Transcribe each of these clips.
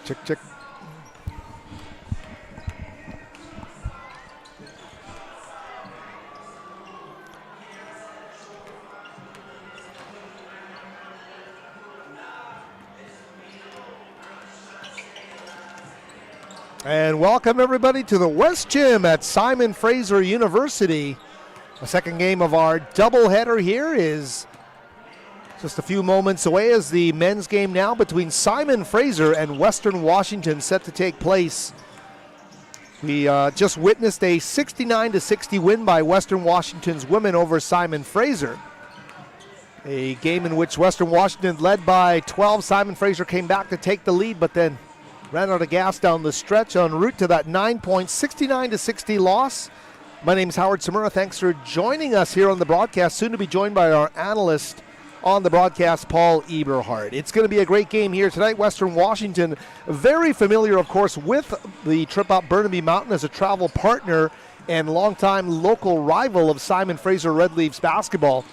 Check. And welcome everybody to the West Gym at Simon Fraser University. The second game of our doubleheader here is just a few moments away as the men's game now between Simon Fraser and Western Washington set to take place. We just witnessed a 69-60 win by Western Washington's women over Simon Fraser. A game in which Western Washington led by 12. Simon Fraser came back to take the lead, but then ran out of gas down the stretch en route to that 9-point 69-60 loss. My name is Howard Samura. Thanks for joining us here on the broadcast. Soon to be joined by our analyst on the broadcast, Paul Eberhardt. It's going to be a great game here tonight. Western Washington, very familiar, of course, with the trip up Burnaby Mountain as a travel partner and longtime local rival of Simon Fraser Red Leafs basketball.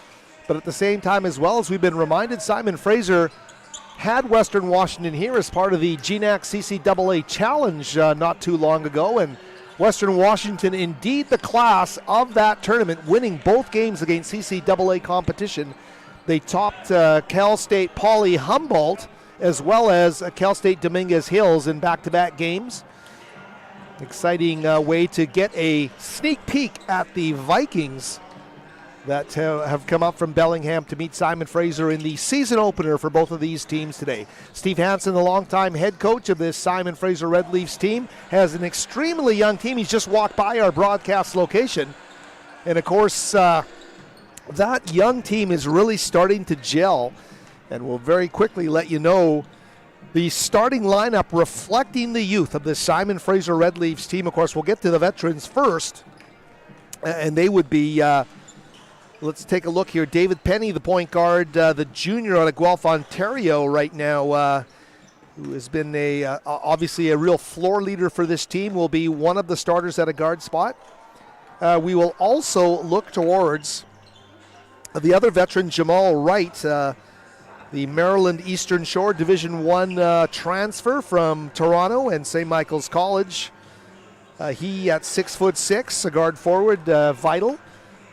But at the same time, as well, as we've been reminded, Simon Fraser had Western Washington here as part of the GNAC CCAA Challenge not too long ago, and Western Washington indeed the class of that tournament, winning both games against CCAA competition. They topped Cal State Poly Humboldt as well as Cal State Dominguez Hills in back-to-back games. Exciting way to get a sneak peek at the Vikings that have come up from Bellingham to meet Simon Fraser in the season opener for both of these teams today. Steve Hansen, the longtime head coach of this Simon Fraser Red Leafs team, has an extremely young team. He's just walked by our broadcast location. And, of course, that young team is really starting to gel. And we'll very quickly let you know the starting lineup reflecting the youth of this Simon Fraser Red Leafs team. Of course, we'll get to the veterans first. And they would be... let's take a look here. David Penny, the point guard, the junior out of Guelph, Ontario right now, who has been obviously a real floor leader for this team, will be one of the starters at a guard spot. We will also look towards the other veteran, Jamal Wright, the Maryland Eastern Shore Division I transfer from Toronto and St. Michael's College. He at 6'6", a guard forward, vital.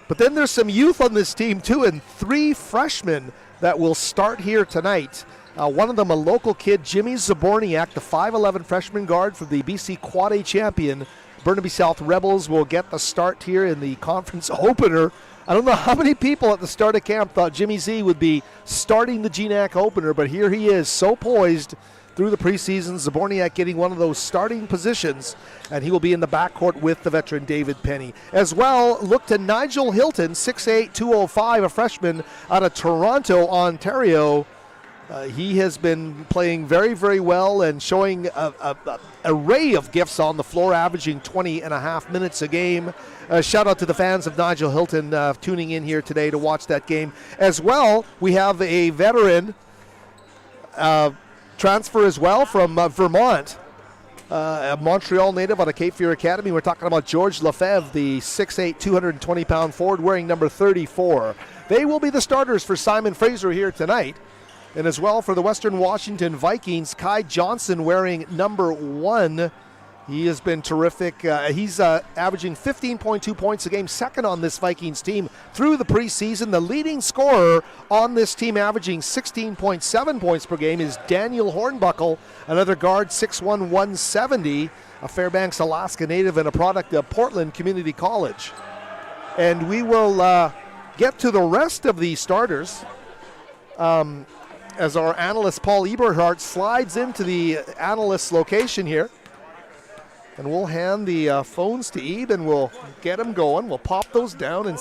But then there's some youth on this team, too, and 3 freshmen that will start here tonight. One of them, a local kid, Jimmy Zaborniak, the 5'11 freshman guard from the BC Quad A champion. Burnaby South Rebels will get the start here in the conference opener. I don't know how many people at the start of camp thought Jimmy Z would be starting the GNAC opener, but here he is, so poised through the preseason. Zaborniak getting one of those starting positions, and he will be in the backcourt with the veteran David Penny. As well, look to Nigel Hilton, 6'8", 205, a freshman out of Toronto, Ontario. He has been playing very, very well and showing an array of gifts on the floor, averaging 20.5 minutes a game. Shout out to the fans of Nigel Hilton tuning in here today to watch that game. As well, we have a veteran transfer as well from Vermont, a Montreal native out of Cape Fear Academy. We're talking about George Lefebvre, the 6'8", 220-pound forward wearing number 34. They will be the starters for Simon Fraser here tonight. And as well for the Western Washington Vikings, Kai Johnson wearing number 1. He has been terrific. He's averaging 15.2 points a game, second on this Vikings team through the preseason. The leading scorer on this team, averaging 16.7 points per game, is Daniel Hornbuckle, another guard, 6'1", 170, a Fairbanks, Alaska native and a product of Portland Community College. And we will get to the rest of the starters as our analyst Paul Eberhardt slides into the analyst location here. And we'll hand the phones to Ebe and we'll get them going. We'll pop those down and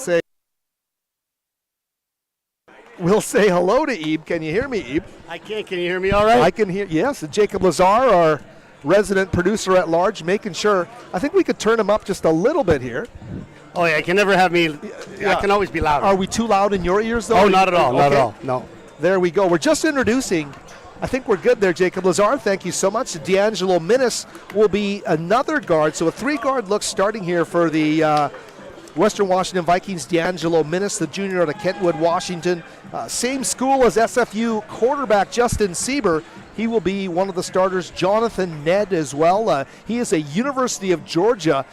we'll say hello to Ebe. Can you hear me, Ebe? I can. Can you hear me all right? I can hear, yes. And Jacob Lazar, our resident producer at large, making sure. I think we could turn him up just a little bit here. Oh, yeah. You can never have me. Yeah. I can always be louder. Are we too loud in your ears, though? Oh, not at all. Okay. Not at all. No. There we go. We're just introducing. I think we're good there, Jacob Lazar. Thank you so much. D'Angelo Minnis will be another guard. So a 3-guard look starting here for the Western Washington Vikings. D'Angelo Minnis, the junior out of Kentwood, Washington. Same school as SFU quarterback Justin Sieber. He will be one of the starters. Jonathan Ned as well. He is a University of Georgia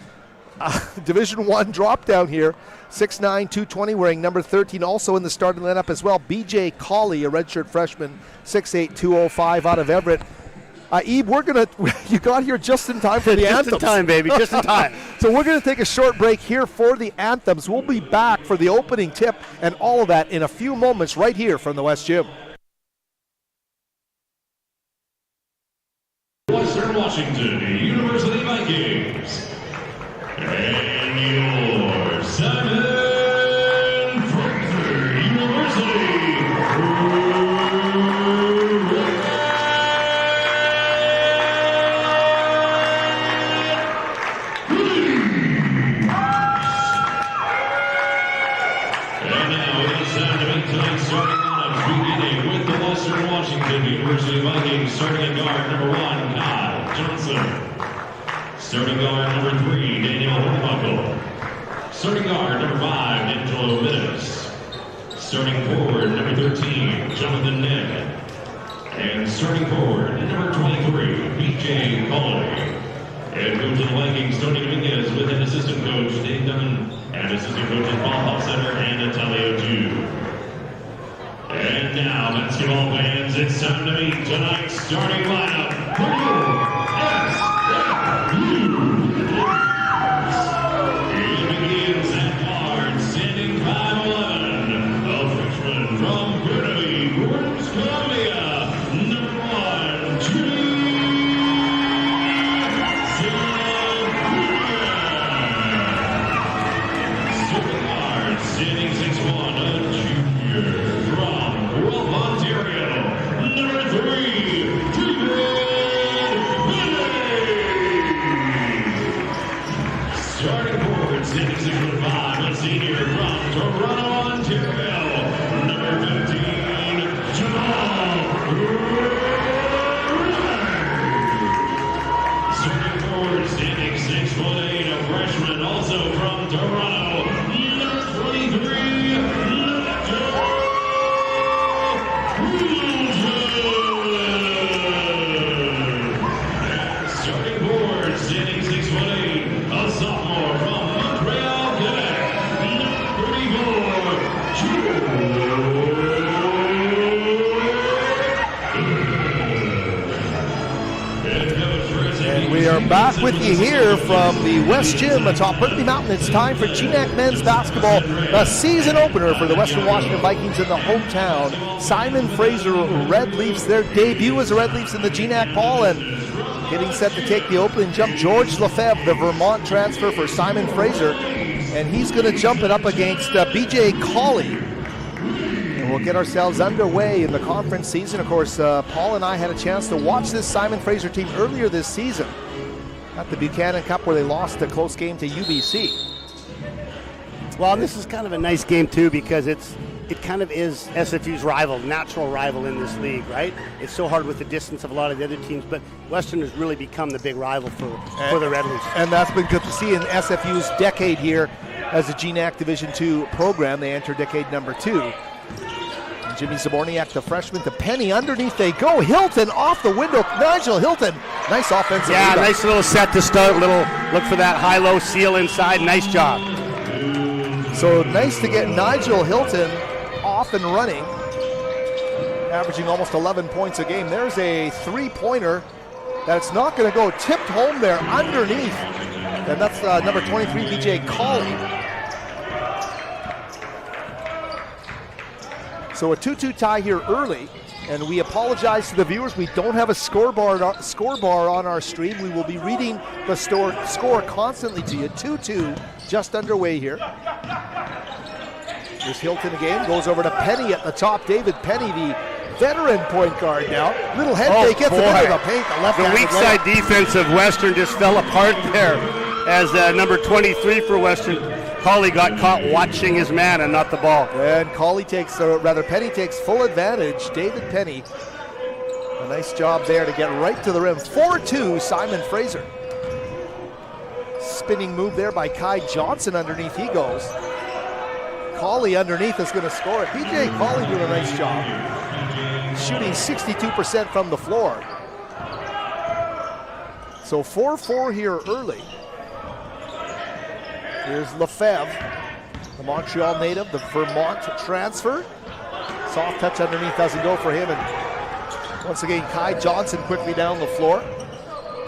Division I drop down here. 6'9", 220, wearing number 13, also in the starting lineup as well. BJ Colley, a redshirt freshman, 6'8", 205 out of Everett. Ebe, you got here just in time for the Anthems. Just in time, baby, just in time. So we're going to take a short break here for the Anthems. We'll be back for the opening tip and all of that in a few moments right here from the West Gym. Western Washington University Vikings. And your Simon Fraser University. And now it is time to make tonight's starting lineups, beginning with the Western Washington University Vikings starting at guard number 1, Kyle Johnson. Starting guard number 3, Daniel Hornbuckle. Starting guard number 5, Angelo Minnis. Starting forward number 13, Jonathan Ned. And starting forward number 23, BJ Colley. And coach of the Vikings, Tony Dominguez, with an assistant coach, Dave Dunn, and assistant coaches Bob Hofstetter and Natalia Jew. And now, basketball fans, it's time to meet tonight's starting lineup for It begins at guard, standing 5'11", a freshman from Burnaby, British Columbia, number 1, Judy. Starting guard, standing 6'1", a junior from Guelph, Ontario, number 3, starting forward, standing 6'5", a senior from Toronto, Ontario, number 15, Jamal Ray. Starting forward, standing 6'8", a freshman also from Toronto, number 23, Nacho. Starting forward, standing 6'8", a sophomore from Montreal, Quebec, number 34, And we are back with you here from the West Gym atop Burnaby Mountain. It's time for GNAC men's basketball, the season opener for the Western Washington Vikings in the hometown. Simon Fraser Red Leafs, their debut as the Red Leafs in the GNAC Ball, and getting set to take the opening jump, George Lefebvre, the Vermont transfer for Simon Fraser, and he's going to jump it up against BJ Colley. And we'll get ourselves underway in the conference season. Of course, Paul and I had a chance to watch this Simon Fraser team earlier this season at the Buchanan Cup, where they lost a close game to UBC. Well, this is kind of a nice game, too, because it kind of is SFU's natural rival in this league, right? It's so hard with the distance of a lot of the other teams, but Western has really become the big rival for the Red Leafs. And that's been good to see in SFU's decade here as a GNAC Division II program. They enter decade number 2. And Jimmy Zaborniak, the freshman, to Penny. Underneath they go. Hilton off the window. Nigel Hilton. Nice offensive rebound. Nice little set to start. Look for that high-low seal inside. Nice job. So nice to get Nigel Hilton off and running, averaging almost 11 points a game. There's a three-pointer that's not going to go. Tipped home there underneath. And that's number 23, BJ Colley. So a 2-2 tie here early. And we apologize to the viewers. We don't have a score bar on our stream. We will be reading the score constantly to you. 2-2 just underway here. There's Hilton again, goes over to Penny at the top. David Penny, the veteran point guard now. Little head fake, gets it into the paint. The weak side defense of Western just fell apart there as number 23 for Western, Colley, got caught watching his man and not the ball. And Penny takes full advantage. David Penny, a nice job there to get right to the rim. 4-2, Simon Fraser. Spinning move there by Kai Johnson underneath he goes. Cawley underneath is going to score it. PJ Cawley doing a nice job. Shooting 62% from the floor. So 4-4 here early. Here's Lefebvre, the Montreal native, the Vermont transfer. Soft touch underneath doesn't go for him. And once again, Kai Johnson quickly down the floor.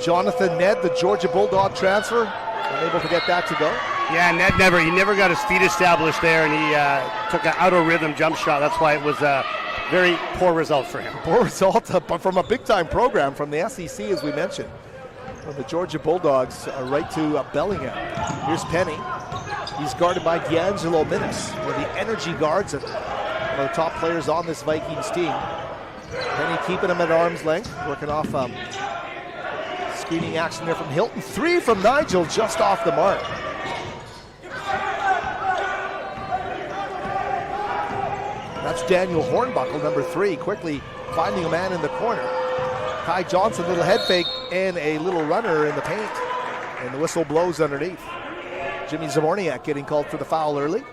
Jonathan Ned, the Georgia Bulldog transfer, unable to get that to go. Yeah, Ned never got his feet established there, and he took an out of rhythm jump shot. That's why it was a very poor result for him. Poor result, but from a big-time program from the SEC, as we mentioned. From the Georgia Bulldogs right to Bellingham. Here's Penny. He's guarded by D'Angelo Minnis, one of the energy guards and one of the top players on this Vikings team. Penny keeping him at arm's length, working off screening action there from Hilton. 3 from Nigel, just off the mark. That's Daniel Hornbuckle, number 3, quickly finding a man in the corner. Kai Johnson, little head fake and a little runner in the paint. And the whistle blows underneath. Jimmy Zaborniak getting called for the foul early.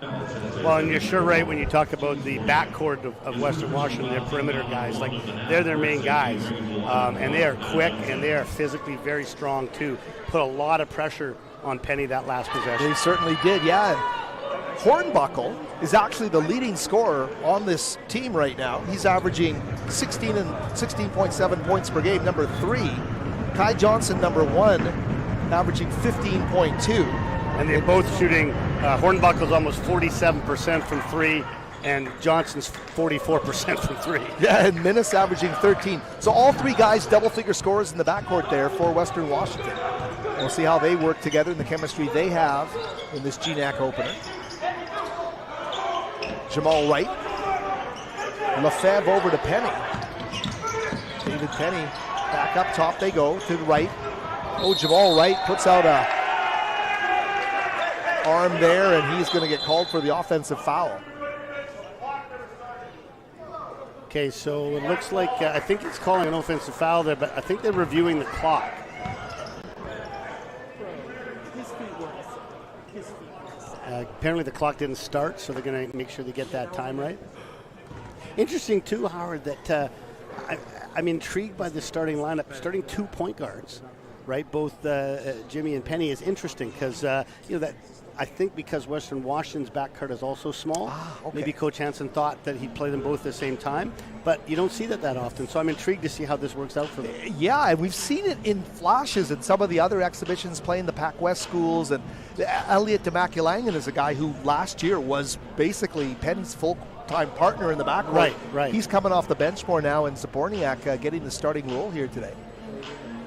Well, and you're sure right when you talk about the backcourt of Western Washington, their perimeter guys. Like, they're their main guys. And they are quick and they are physically very strong, too. Put a lot of pressure on Penny that last possession. They certainly did, yeah. Hornbuckle is actually the leading scorer on this team right now. He's averaging 16.7 points per game, number 3. Kai Johnson, number 1, averaging 15.2. And they're both shooting, Hornbuckle's almost 47% from 3, and Johnson's 44% from 3. Yeah, and Minnis averaging 13. So all 3 guys double-figure scorers in the backcourt there for Western Washington. We'll see how they work together and the chemistry they have in this GNAC opener. Jamal Wright. Lefebvre over to Penny. David Penny back up top they go to the right. Oh, Jamal Wright puts out a arm there, and he's going to get called for the offensive foul. Okay, so it looks like, I think it's calling an offensive foul there, but I think they're reviewing the clock. Apparently the clock didn't start, so they're going to make sure they get that time right. Interesting, too, Howard, that I'm intrigued by the starting lineup. Starting 2 point guards, right? Both Jimmy and Penny is interesting because, that I think because Western Washington's backcourt is also small, okay. Maybe Coach Hansen thought that he'd play them both at the same time, but you don't see that often, so I'm intrigued to see how this works out for them. Yeah, and we've seen it in flashes in some of the other exhibitions playing the Pac West schools, and Elliot Demaculangan is a guy who last year was basically Penny's full-time partner in the backcourt. Right. He's coming off the bench more now, and Zaborniak getting the starting role here today.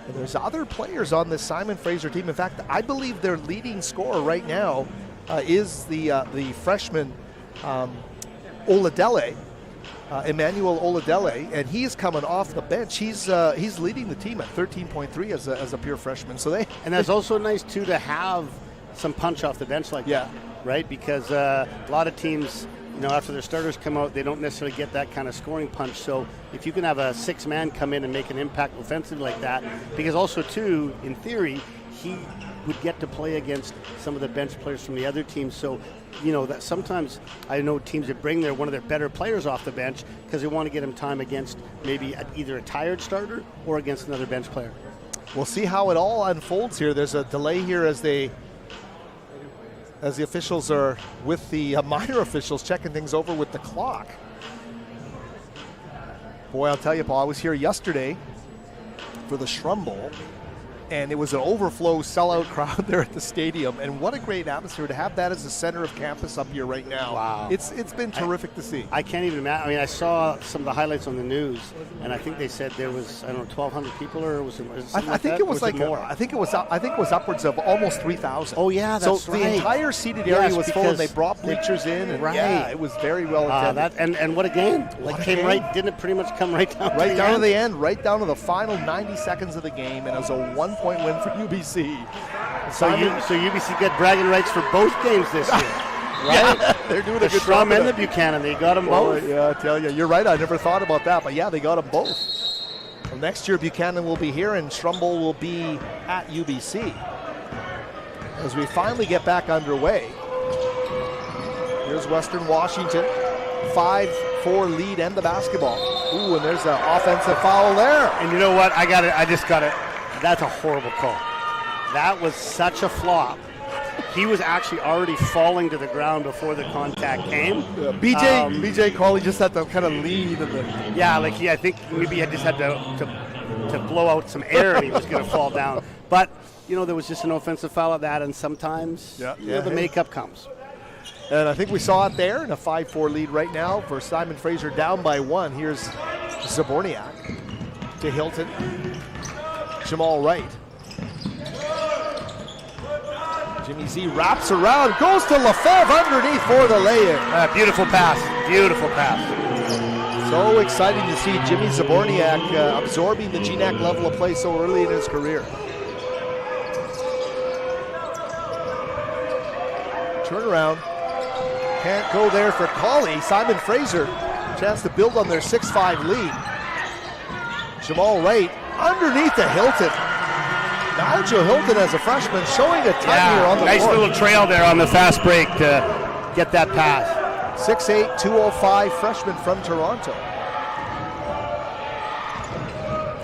And there's other players on this Simon Fraser team. In fact, I believe their leading scorer right now is the freshman Oladele, Emmanuel Oladele, and he's coming off the bench. He's leading the team at 13.3 as a pure freshman. So and that's also nice too to have some punch off the bench like that, right? Because a lot of teams, after their starters come out, they don't necessarily get that kind of scoring punch. So if you can have a 6-man come in and make an impact offensively like that, because also too, in theory, he would get to play against some of the bench players from the other teams. So, that sometimes I know teams that bring one of their better players off the bench because they want to get him time against maybe either a tired starter or against another bench player. We'll see how it all unfolds here. There's a delay here as the officials are with the minor officials checking things over with the clock. Boy, I'll tell you, Paul, I was here yesterday for the Shrum Bowl, and it was an overflow sellout crowd there at the stadium, and what a great atmosphere to have that as the center of campus up here right now. Wow. It's been terrific to see. I can't even imagine. I mean, I saw some of the highlights on the news, and I think they said there was, 1,200 people, or was it something I think that? it was more. I think it was upwards of almost 3,000. Oh yeah, that's so right. The entire seated area was full, and they brought bleachers in, and it was very well attended. And what a game! Didn't it pretty much come right down? Right down to the end, right down to the final 90 seconds of the game, and it was a 1-point win for UBC. So UBC get bragging rights for both games this year, right? Yeah, they're doing a good job. The Shrum and the Buchanan, they got them both. Yeah, I tell you, you're right. I never thought about that, but yeah, they got them both. Well, next year Buchanan will be here, and Shrum Bowl will be at UBC. As we finally get back underway, Here's Western Washington. 5-4 lead and the basketball. Ooh, and there's an offensive foul there. And you know what? I just got it. That's a horrible call. That was such a flop. He was actually already falling to the ground before the contact came. Yeah, BJ Cawley just had to kind of lean. I think maybe he just had to blow out some air and he was going to fall down. But, there was just an offensive foul at that, and sometimes the makeup comes. And I think we saw it there in a 5-4 lead right now for Simon Fraser, down by 1. Here's Zaborniak to Hilton. Jamal Wright. Jimmy Z wraps around, goes to Lefebvre underneath for the lay-in. Beautiful pass. So exciting to see Jimmy Zaborniak absorbing the GNAC level of play so early in his career. Turnaround. Can't go there for Cawley. Simon Fraser, chance to build on their 6-5 lead. Jamal Wright underneath the Hilton. Nigel Hilton as a freshman showing a ton here on the nice court. Little trail there on the fast break to get that pass. 6'8", 205 freshman from Toronto.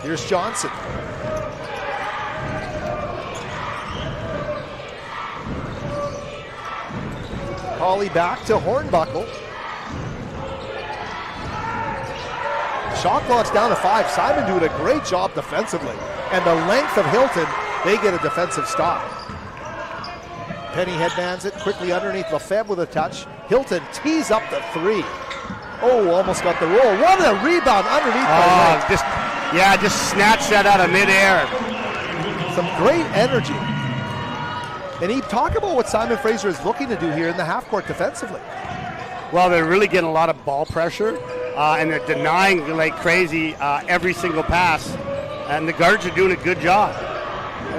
Here's Johnson. Cawley back to Hornbuckle. Shot clock's down to 5. Simon doing a great job defensively. And the length of Hilton, they get a defensive stop. Penny headbands it quickly underneath Lefebvre with a touch. Hilton tees up the 3. Oh, almost got the roll. What a rebound underneath the Wright. Just snatched that out of midair. Some great energy. And he talk about what Simon Fraser is looking to do here in the half court defensively. Well, they're really getting a lot of ball pressure, and they're denying like crazy every single pass, and the guards are doing a good job.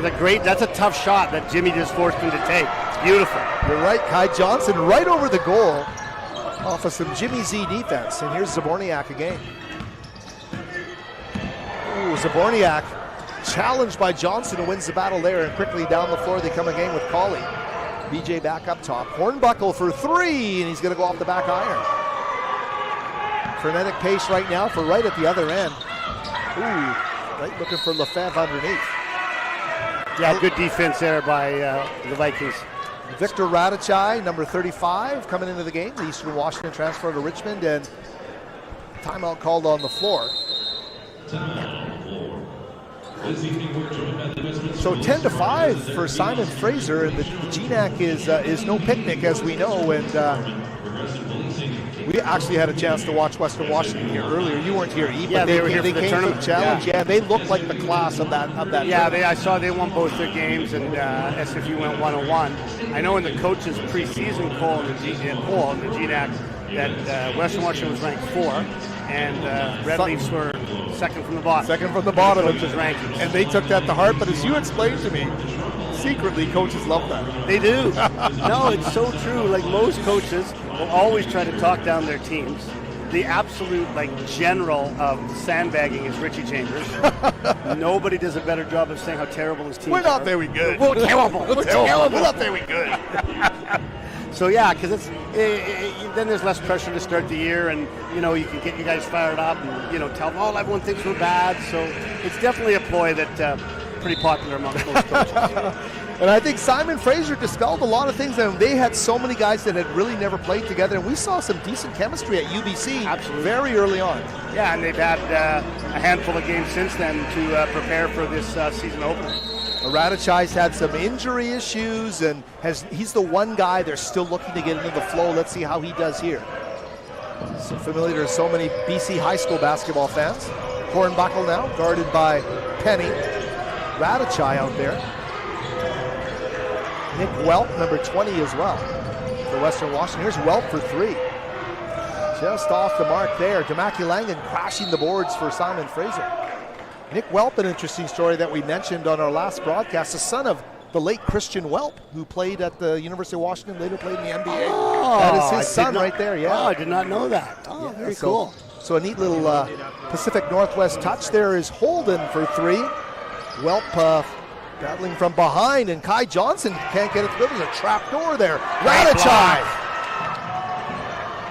That's a tough shot that Jimmy just forced him to take. It's beautiful. You're right, Kai Johnson right over the goal off of some Jimmy Z defense. And here's Zaborniak again. Ooh, Zaborniak challenged by Johnson, who wins the battle there, and quickly down the floor they come again with Cawley. BJ back up top. Hornbuckle for 3, and he's going to go off the back iron. Frenetic pace right now for Wright at the other end. Ooh, Wright looking for Lefebvre underneath. Yeah, good defense there by the Vikings. Victor Radachai, number 35, coming into the game. The Eastern Washington transfer to Richmond, and timeout called on the floor. So 10-5 for Simon Fraser, and the GNAC is no picnic, as we know. And we actually had a chance to watch Western Washington here earlier. You weren't here, Eve, but they were here for the came tournament. For the challenge. Yeah, they looked like the class of that. I saw they won both their games, and SFU went 101. I know in the coaches' preseason poll in the GNAC that Western Washington was ranked 4, and Red Leafs were second from the bottom. Second from the bottom. Coaches' rankings. And they took that to heart, but as you explained to me, secretly coaches love that. They do. No, it's so true. Like, most coaches will always try to talk down their teams. The absolute general of sandbagging is Richie Chambers. Nobody does a better job of saying how terrible his team is. We're not very good. We're terrible. We're terrible. We're not very good. So because then there's less pressure to start the year, and you can get you guys fired up, and tell them, everyone thinks we're bad. So it's definitely a ploy that pretty popular amongst most coaches. And I think Simon Fraser dispelled a lot of things, and they had so many guys that had really never played together, and we saw some decent chemistry at UBC. Absolutely. Very early on. Yeah, and they've had a handful of games since then to prepare for this season opener. Radachai's had some injury issues, and he's the one guy they're still looking to get into the flow. Let's see how he does here. So familiar to so many BC high school basketball fans. Hornbuckle now, guarded by Penny. Radachai out there. Nick Welp, number 20 as well, for Western Washington. Here's Welp for 3. Just off the mark there. Damaki Langan crashing the boards for Simon Fraser. Nick Welp, an interesting story that we mentioned on our last broadcast, the son of the late Christian Welp, who played at the University of Washington, later played in the NBA. That is his son right there, yeah. Oh, I did not know that. Oh, yeah, very cool. So a neat little Pacific Northwest touch there is Holden for 3. Welp battling from behind, and Kai Johnson can't get it through. There's a trap door there. Radachai.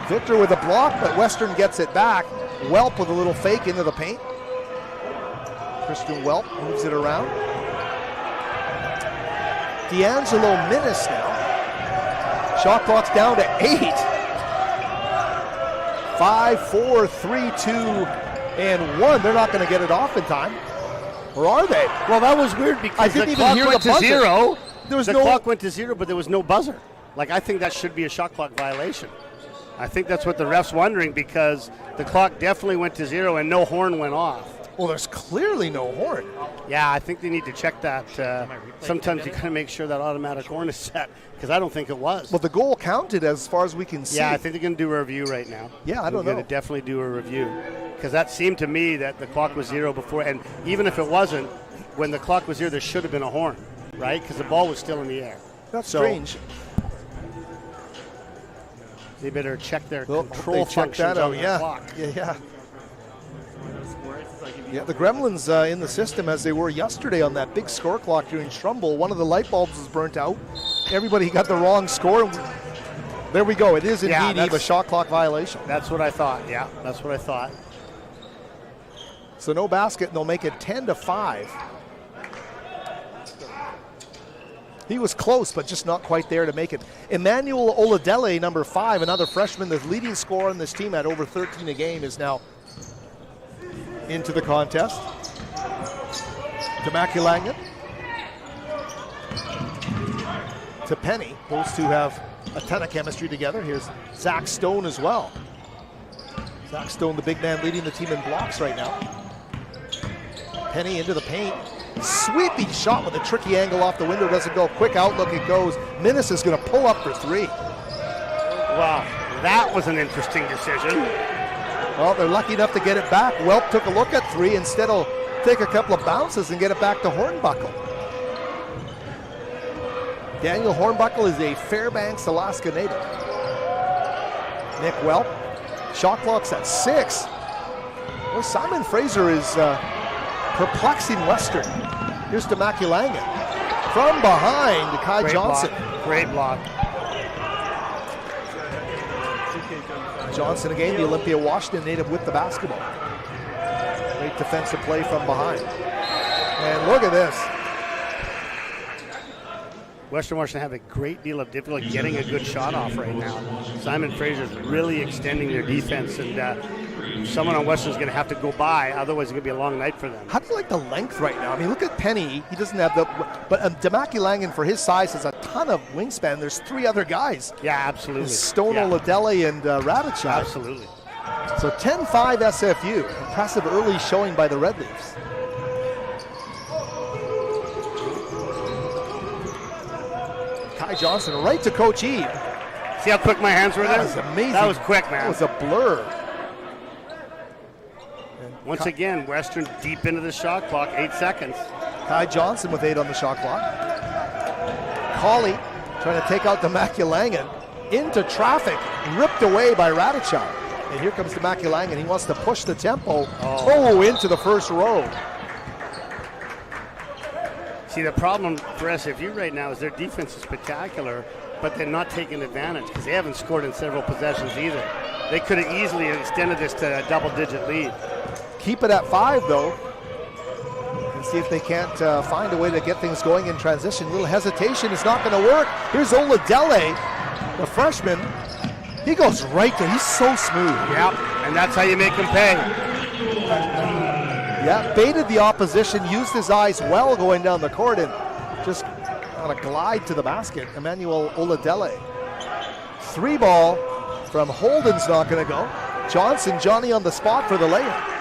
Victor with a block, but Western gets it back. Welp with a little fake into the paint. Christian Welp moves it around. D'Angelo Minnis now. Shot clock's down to 8. 5, 4, 3, 2, and 1. They're not going to get it off in time. Or are they? Well, that was weird because I didn't the even clock hear went the to buzzer. 0. There was the no clock went to 0, but there was no buzzer. Like, I think that should be a shot clock violation. I think that's what the ref's wondering, because the clock definitely went to 0 and no horn went off. Well, there's clearly no horn. Yeah, I think they need to check that. Sometimes you got to make sure that automatic horn is set, because I don't think it was. Well, the goal counted as far as we can see. Yeah, I think they're going to do a review right now. Yeah, I don't know. They're going to definitely do a review, because that seemed to me that the clock was 0 before, and even if it wasn't, when the clock was 0, there should have been a horn, right? Because the ball was still in the air. That's strange. They better check their Well, control they check functions that out. on the Yeah. clock. Yeah. Yeah, the Gremlins in the system as they were yesterday on that big score clock during Trumbull. One of the light bulbs was burnt out. Everybody got the wrong score. There we go. It is indeed a shot clock violation. That's what I thought. Yeah, that's what I thought. So no basket, and they'll make it 10-5. He was close, but just not quite there to make it. Emmanuel Oladele, number 5, another freshman, the leading scorer on this team at over 13 a game, is now into the contest. To Maculangan. To Penny. Those two have a ton of chemistry together. Here's Zach Stone as well. Zach Stone, the big man, leading the team in blocks right now. Penny into the paint. Sweeping shot with a tricky angle off the window. Doesn't go. Quick outlook, it goes. Minnis is going to pull up for 3. Wow, that was an interesting decision. Well, they're lucky enough to get it back. Welp took a look at 3. Instead, he'll take a couple of bounces and get it back to Hornbuckle. Daniel Hornbuckle is a Fairbanks, Alaska native. Nick Welp. Shot clock's at 6. Well, Simon Fraser is perplexing Western. Here's to Maculangan. From behind to Kai Johnson. Great block. Johnson again, the Olympia Washington native with the basketball. Great defensive play from behind. And look at this. Western Washington have a great deal of difficulty getting a good shot off right now. Simon Fraser's really extending their defense, and someone on Western's going to have to go by, otherwise it's going to be a long night for them. How do you like the length right now? I mean, look at Penny. He doesn't have the, but Demaculangan for his size has a ton of wingspan. There's 3 other guys. Yeah, absolutely. Stone, Oladele, and Radicek. Absolutely. So 10-5 SFU. Impressive early showing by the Red Leafs. Kai Johnson right to Coach Ebe. See how quick my hands were there? That was amazing. That was quick, man. That was a blur. Once again, Western deep into the shot clock, 8 seconds. Kai Johnson with 8 on the shot clock. Cauley trying to take out the Maculangan into traffic, ripped away by Radicek. And here comes the Maculangan. He wants to push the tempo. Oh, into the first row. See, the problem for SFU right now is their defense is spectacular, but they're not taking advantage because they haven't scored in several possessions either. They could have easily extended this to a double-digit lead. Keep it at 5, though, and see if they can't find a way to get things going in transition. A little hesitation is not going to work. Here's Oladele, the freshman. He goes right to, he's so smooth. Yeah, and that's how you make him pay. Yeah, baited the opposition, used his eyes well going down the court, and just on a glide to the basket. Emmanuel Oladele. 3 ball from Holden's not going to go. Johnny on the spot for the layup.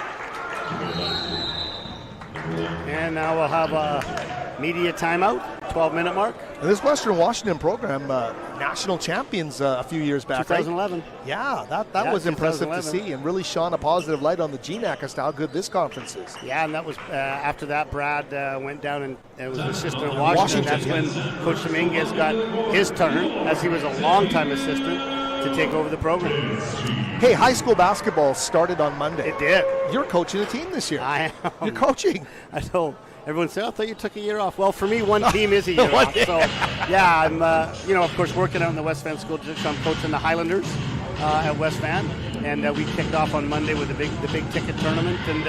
And now we'll have a media timeout, 12-minute mark. And this Western Washington program, national champions a few years back, 2011. Right? Yeah, that was impressive to see, and really shone a positive light on the GNAC as to how good this conference is. Yeah, and that was after that, Brad went down and was an assistant at Washington. That's when Coach Dominguez got his turn, as he was a longtime assistant, to take over the program. Hey, high school basketball started on Monday. It did. You're coaching a team this year. I am. You're coaching. I know. Everyone said, I thought you took a year off. Well, for me, one team is a year off. So, yeah, I'm, of course, working out in the West Van School District. I'm coaching the Highlanders at West Van, and we kicked off on Monday with the big ticket tournament. And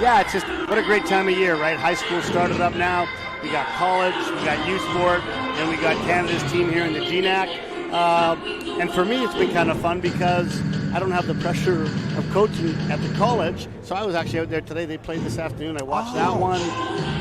yeah, it's just what a great time of year, right? High school started up now. We got college, we got youth sport, and we got Canada's team here in the GNAC. And for me, it's been kind of fun because I don't have the pressure of coaching at the college. So I was actually out there today. They played this afternoon. I watched that one,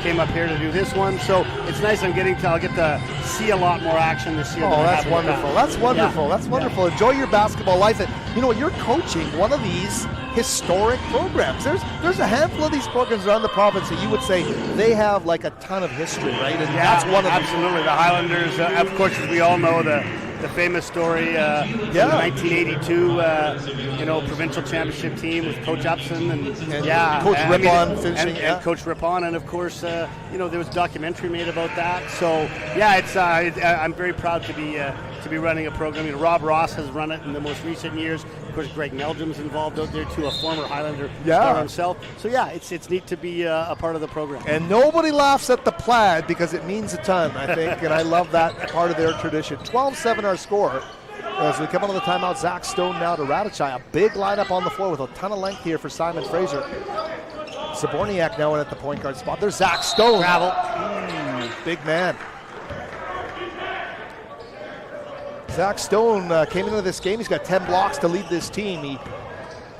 came up here to do this one. So it's nice. I'll get to see a lot more action this year. Oh, that's wonderful. That's wonderful. Yeah. That's wonderful. Yeah. Enjoy your basketball life. And you know, you're coaching one of these historic programs. There's a handful of these programs around the province that you would say they have like a ton of history, right? And that's one of absolutely. The Highlanders, of course, as we all know, the famous story, the 1982, provincial championship team with Coach Upson and Coach Rippon finishing, and Coach Rippon, and of course, there was a documentary made about that. So I'm very proud to be running a program. You know, Rob Ross has run it in the most recent years. Of course, Greg Meldrum's involved out there too, a former Highlander star himself. So it's neat to be a part of the program. And nobody laughs at the plaid because it means a ton, I think, and I love that part of their tradition. 12-7 our score. As we come out of the timeout, Zach Stone now to Radachai. A big lineup on the floor with a ton of length here for Simon Fraser. Zaborniak now in at the point guard spot. There's Zach Stone. Travel. Big man. Zach Stone came into this game. He's got 10 blocks to lead this team. He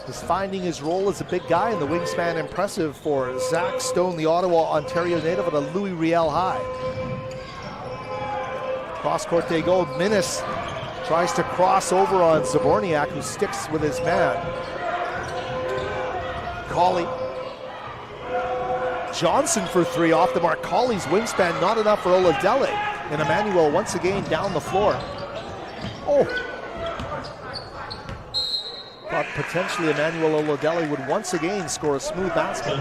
is finding his role as a big guy in the wingspan. Impressive for Zach Stone, the Ottawa, Ontario native at a Louis Riel high. Cross court they go. Minnis tries to cross over on Zaborniak, who sticks with his man. Colley. Johnson for three off the mark. Colley's wingspan not enough for Oladele. And Emmanuel once again down the floor. Oh. Thought potentially Emmanuel Oladele would once again score a smooth basket.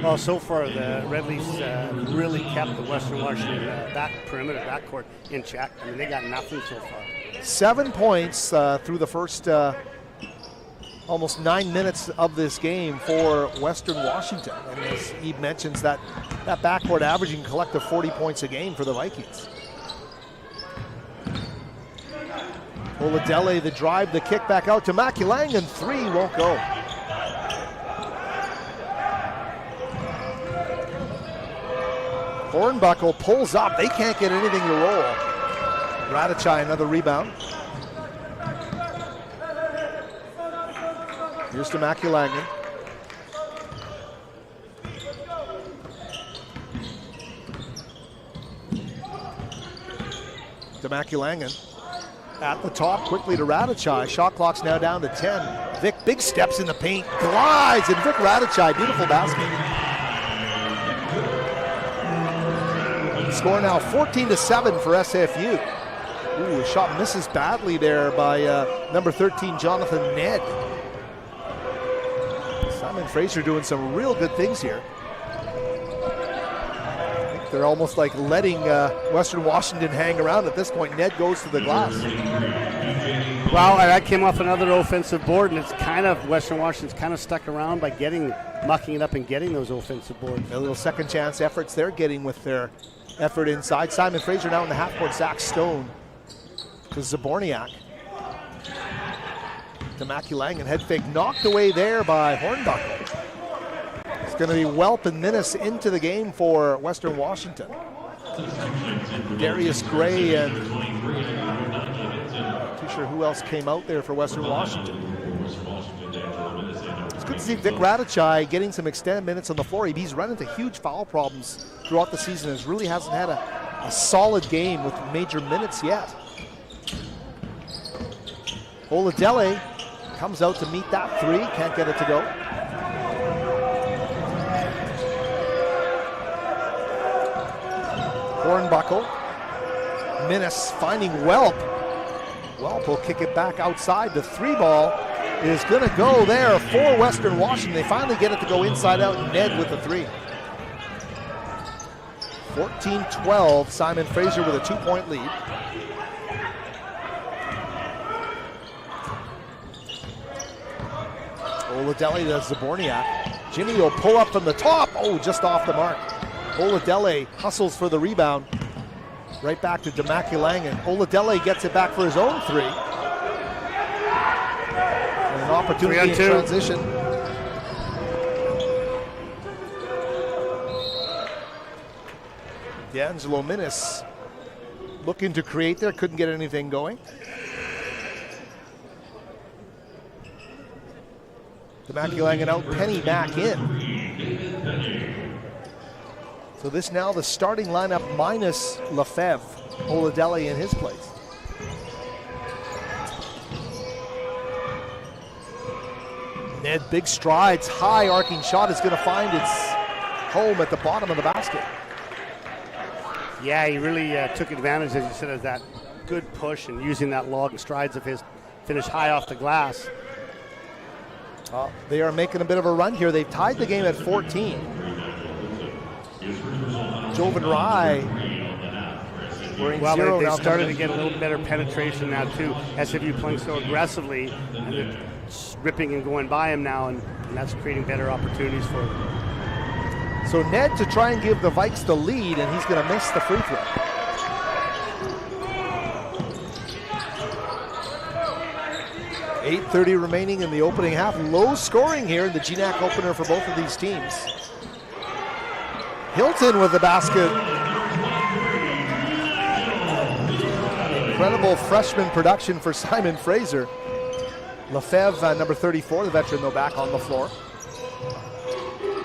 Well, so far the Red Leafs really kept the Western Washington backcourt in check. I mean, they got nothing so far. 7 points through the first almost 9 minutes of this game for Western Washington. And as he mentions, that backcourt averaging collective 40 points a game for the Vikings. Oladele, the drive, the kick back out to Maculangan. Three won't go. Hornbuckle pulls up. They can't get anything to roll. Radachai, another rebound. Here's to Maculangan. To Maculangan. At the top, quickly to Radachai. Shot clock's now down to 10. Vic, big steps in the paint, glides, and Vic Radachai, beautiful basket. Score now 14-7 for SFU. Ooh, a shot misses badly there by number 13, Jonathan Ned. Simon Fraser doing some real good things here. They're almost like letting Western Washington hang around at this point. Ned goes to the glass. Well, that came off another offensive board, and it's kind of Western Washington's kind of stuck around by mucking it up and getting those offensive boards. A little second chance efforts they're getting with their effort inside. Simon Fraser now in the half court. Zach Stone to Zaborniak. To Maculangan. Head fake knocked away there by Hornbuckle. It's going to be Welp and Minnis into the game for Western Washington. Darius Gray and not too sure who else came out there for Western Washington. It's good to see Vic Radachai getting some extended minutes on the floor. He's run into huge foul problems throughout the season and really hasn't had a solid game with major minutes yet. Oladele comes out to meet that three, can't get it to go. Hornbuckle. Minnis finding Welp. Welp will kick it back outside. The three ball is going to go there for Western Washington. They finally get it to go inside out. Ned with the three. 14-12. Simon Fraser with a 2-point lead. Oladele to Zaborniak. Jimmy will pull up from the top. Oh, just off the mark. Oladele hustles for the rebound. Right back to Demaculang, and Oladele gets it back for his own three. And an opportunity in transition. D'Angelo Minnis looking to create there, couldn't get anything going. Demaculang and out, Penny back in. So this now the starting lineup minus Lefebvre, Oladele in his place. Ned, big strides, high arcing shot is going to find its home at the bottom of the basket. Yeah, he really took advantage, as you said, of that good push and using that long strides of his, finish high off the glass. They are making a bit of a run here. They've tied the game at 14. Jovan Rai. Well, they started to get a little better penetration now too. SFU playing so aggressively, and they're ripping and going by him now, and that's creating better opportunities for them. So Ned to try and give the Vikes the lead, and he's going to miss the free throw. .8:30 remaining in the opening half. Low scoring here in the GNAC opener for both of these teams. Hilton with the basket. Incredible freshman production for Simon Fraser. Lefebvre, number 34, the veteran, though, back on the floor.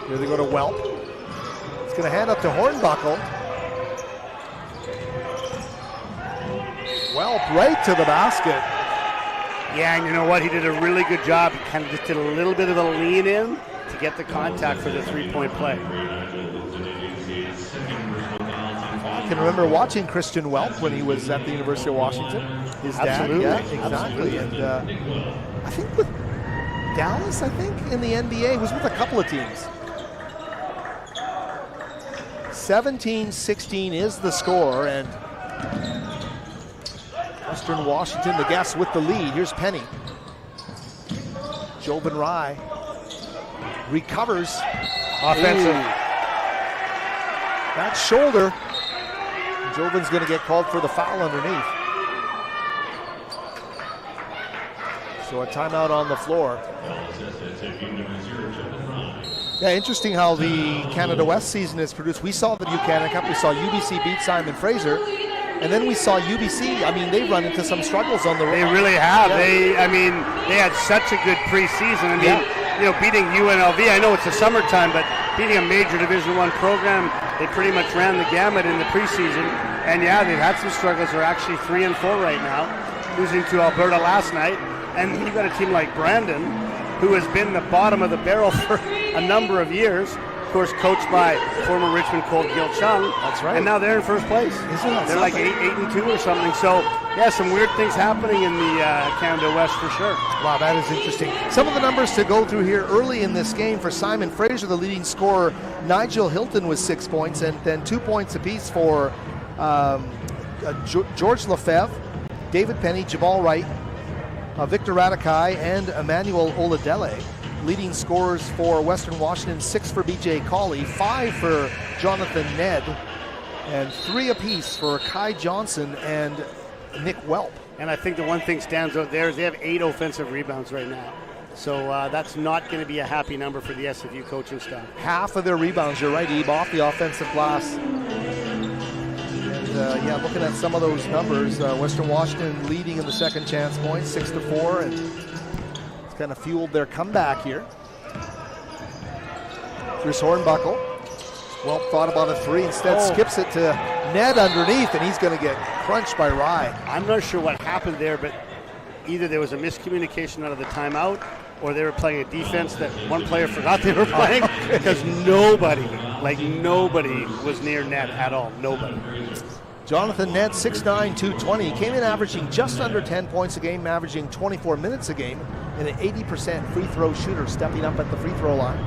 Here they go to Welp. He's going to hand up to Hornbuckle. Welp right to the basket. Yeah, and you know what? He did a really good job. He kind of just did a little bit of a lean in to get the contact for the three-point play. I can remember watching Christian Welp when he was at the University of Washington. His dad, yeah, exactly. And I think with Dallas, in the NBA, he was with a couple of teams. 17-16 is the score, and Western Washington, the guests with the lead. Here's Penny. Jovan Rai recovers. Offensive. That shoulder. Jovan's going to get called for the foul underneath. So a timeout on the floor. Yeah, interesting how the Canada West season is produced. We saw the Buchanan Cup. We saw UBC beat Simon Fraser. And then we saw UBC, they've run into some struggles on the road. They really have. Yeah. They had such a good preseason. Beating UNLV, I know it's the summertime, but beating a major Division I program, they pretty much ran the gamut in the preseason. And yeah, they've had some struggles. They're actually 3-4 right now, losing to Alberta last night. And you've got a team like Brandon, who has been the bottom of the barrel for a number of years. Of course, coached by former Richmond Colt Gil Chung. That's right. And now they're in first place. They're like 8-2 or something. So, yeah, some weird things happening in the Canada West for sure. Wow, that is interesting. Some of the numbers to go through here early in this game for Simon Fraser, the leading scorer. Nigel Hilton with 6 points, and then 2 points apiece for George Lefebvre, David Penny, Jamal Wright, Victor Radikai, and Emmanuel Oladele. Leading scorers for Western Washington, 6 for BJ Cawley, 5 for Jonathan Ned, and 3 apiece for Kai Johnson and Nick Welp. And I think the one thing stands out there is they have 8 offensive rebounds right now. So that's not going to be a happy number for the SFU coaching staff. Half of their rebounds, you're right, Ebe, off the offensive glass. And looking at some of those numbers, Western Washington leading in the second chance points, 6-4, and it's kind of fueled their comeback here. Chris Hornbuckle. Welp thought about a three, instead skips it to Ned underneath, and he's going to get crunched by Rai. I'm not sure what happened there, but either there was a miscommunication out of the timeout, or they were playing a defense that one player forgot they were playing, because nobody was near Ned at all. Nobody. Jonathan Ned, 6'9", 220. He came in averaging just under 10 points a game, averaging 24 minutes a game, and an 80% free throw shooter, stepping up at the free throw line.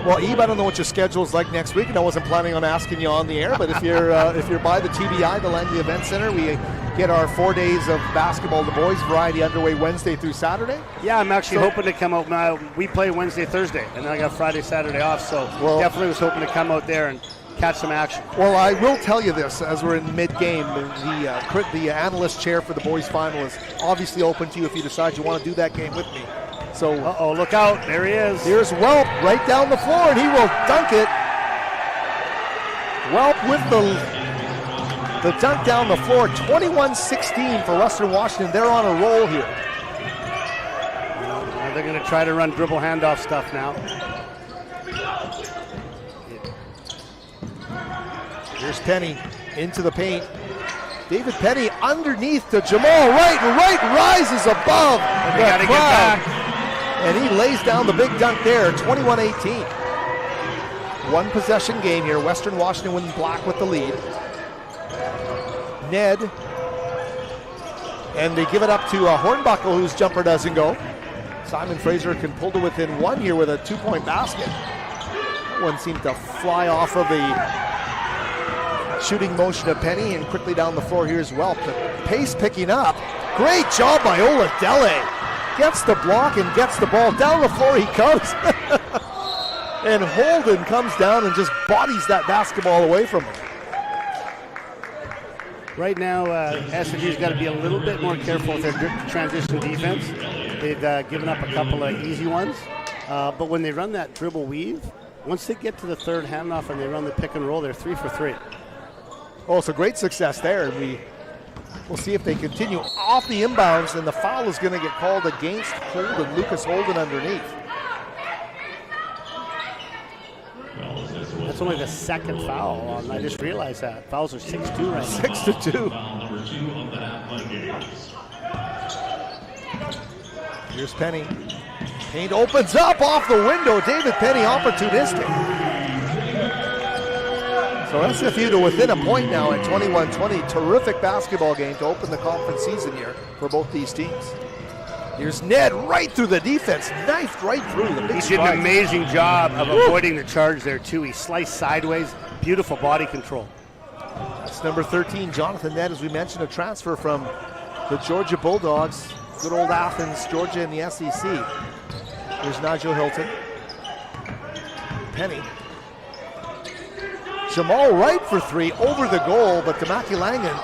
Well, Ebe, I don't know what your schedule is like next week, and I wasn't planning on asking you on the air, but if you're by the TBI, the Langley Event Center, we get our 4 days of basketball, the boys variety, underway Wednesday through Saturday? Yeah, I'm actually hoping to come out. Now, we play Wednesday, Thursday, and then I got Friday, Saturday off, so definitely was hoping to come out there and catch some action. Well, I will tell you this, as we're in mid-game, the analyst chair for the boys final is obviously open to you if you decide you want to do that game with me. So, uh-oh, look out, there he is. Here's Welp right down the floor, and he will dunk it. Welp with the dunk down the floor, 21-16 for Western Washington. They're on a roll here. They're going to try to run dribble handoff stuff now. Here's Penny into the paint. David Penny underneath to Jamal Wright. Wright rises above the crowd. And he lays down the big dunk there, 21-18. One possession game here. Western Washington winning black with the lead. Ned. And they give it up to Hornbuckle, whose jumper doesn't go. Simon Fraser can pull to within one here with a 2-point basket. That one seemed to fly off of the shooting motion of Penny, and quickly down the floor here's Welp. The pace picking up. Great job by Oladele. Gets the block and gets the ball. Down the floor he comes. And Holden comes down and just bodies that basketball away from him. Right now, SFU's got to be a little bit more careful with their transition defense. They've given up a couple of easy ones. But when they run that dribble weave, once they get to the third handoff and they run the pick and roll, they're 3 for 3. Oh, so great success there. We'll see if they continue off the inbounds, and the foul is going to get called against Holden, Lucas Holden underneath. That's only the second foul. I just realized that. Fouls are 6-2 right now. 6-2. Foul number 2 of the half game. Here's Penny. Paint opens up off the window. David Penny opportunistic. So SFU to within a point now at 21-20. Terrific basketball game to open the conference season here for both these teams. Here's Ned right through the defense, knifed right through the big He did stride. an amazing job of avoiding the charge there too. He sliced sideways, beautiful body control. That's number 13, Jonathan Ned, as we mentioned, a transfer from the Georgia Bulldogs. Good old Athens, Georgia in the SEC. Here's Nigel Hilton. Penny. Jamal Wright for 3, over the goal, but Damaki Langan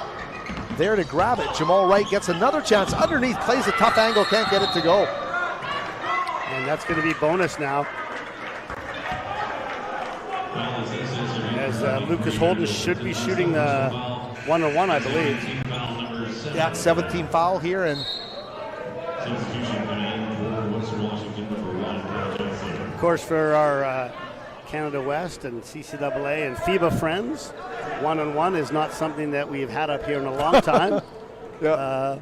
there to grab it. Jamal Wright gets another chance underneath, plays a tough angle, can't get it to go. And that's going to be bonus now. As Lucas Holden should be shooting the 1-on-1, I believe. Yeah, 17 foul here, and of course for our Canada West and CCAA and FIBA friends, 1-on-1 is not something that we've had up here in a long time. yeah.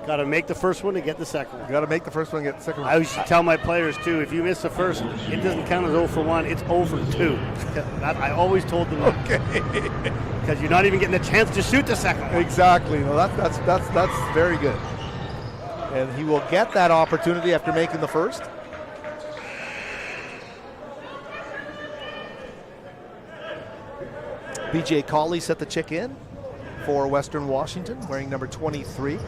Got to make the first one to get the second one. Got to make the first one, get the second one. I used to tell my players too, if you miss the first, it doesn't count as 0 for 1, it's 0 for 2. That I always told them. Okay. Because you're not even getting a chance to shoot the second one. Exactly. No, that's very good. And he will get that opportunity after making the first. BJ Cawley set the check in for Western Washington, wearing number 23.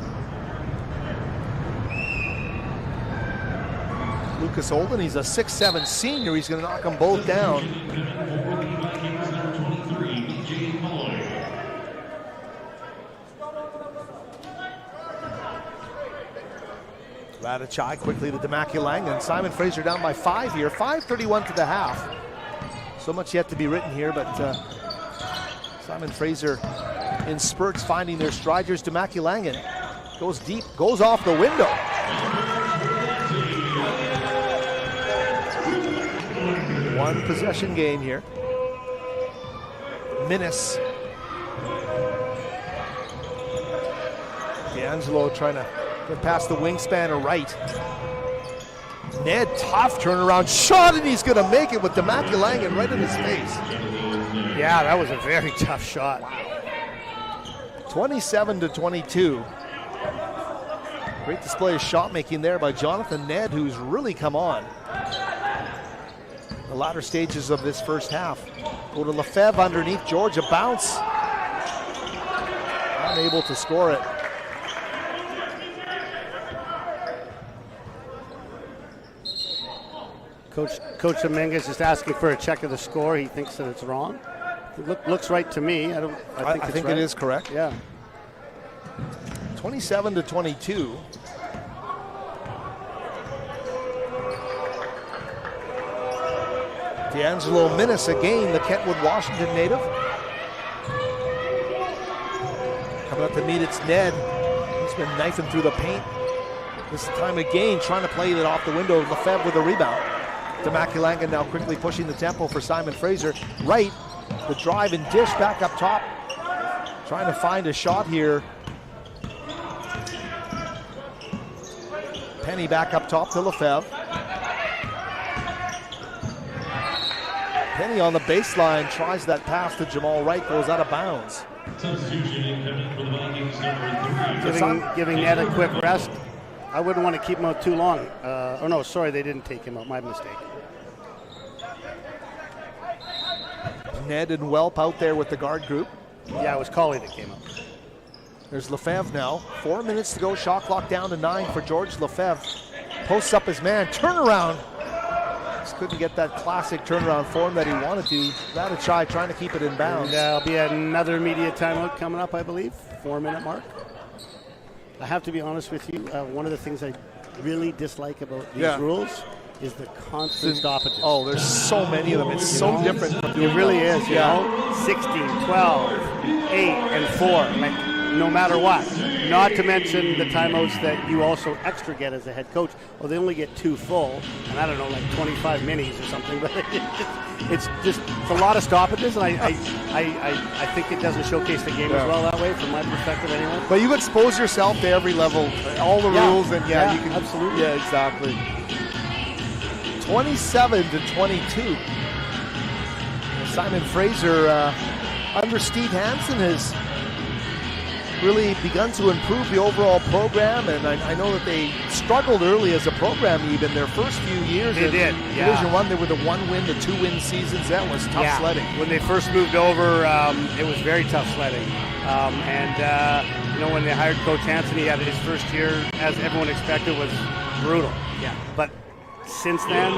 Lucas Holden, he's a 6'7" senior. He's going to knock them both down. Radachai quickly to Damaki Lang, and Simon Fraser down by 5 here. 5:31 to the half. So much yet to be written here, but Simon Fraser in spurts finding their stride. Here's Damaki Langan. Goes deep, goes off the window. One possession game here. Minnis. D'Angelo trying to get past the wingspan of Wright. Ned, tough turnaround shot, and he's going to make it with Damaki Langan right in his face. Yeah, that was a very tough shot. 27-22. Great display of shot making there by Jonathan Ned, who's really come on the latter stages of this first half. Go to Lefebvre underneath Georgia, bounce. Unable to score it. Coach Dominguez is asking for a check of the score. He thinks that it's wrong. It looks right to me. I think it is correct. Yeah. 27-22. D'Angelo Minnis again, the Kentwood, Washington native. Coming up to meet it's Ned. He's been knifing through the paint. This time again, trying to play it off the window. Lefebvre with a rebound. Demakulanga now quickly pushing the tempo for Simon Fraser. Right, the drive and dish back up top. Trying to find a shot here. Penny back up top to Lefebvre. Penny on the baseline tries that pass to Jamal Wright, goes out of bounds. Giving Ned a quick rest. I wouldn't want to keep him out too long. Oh no, sorry, they didn't take him out. My mistake. Ned and Welp out there with the guard group. Yeah, it was Colley that came out. There's Lefebvre now. 4 minutes to go. Shot clock down to 9 for George Lefebvre. Posts up his man. Turnaround. Just couldn't get that classic turnaround form that he wanted to. Ratachai trying to keep it in bounds. And there'll be another immediate timeout coming up, I believe. 4-minute mark. I have to be honest with you. One of the things I really dislike about these rules is the constant stoppages. Oh, there's so many of them. It's so different. It really is, you know? 16, 12, 8, and 4. Like, no matter what. Not to mention the timeouts that you also extra get as a head coach. Well, they only get 2 full, and I don't know, like 25 minis or something. But it's a lot of stoppages, and I think it doesn't showcase the game as well that way, from my perspective anyway. But you expose yourself to every level, all the rules, and you can absolutely. Yeah, exactly. 27-22. Simon Fraser under Steve Hansen has really begun to improve the overall program, and I know that they struggled early as a program. Even their first few years they did. Division One, they were the 1-win, the 2-win seasons. That was tough sledding. When they first moved over, it was very tough sledding. When they hired Coach Hansen, he had his first year, as everyone expected, was brutal. Yeah. But since then,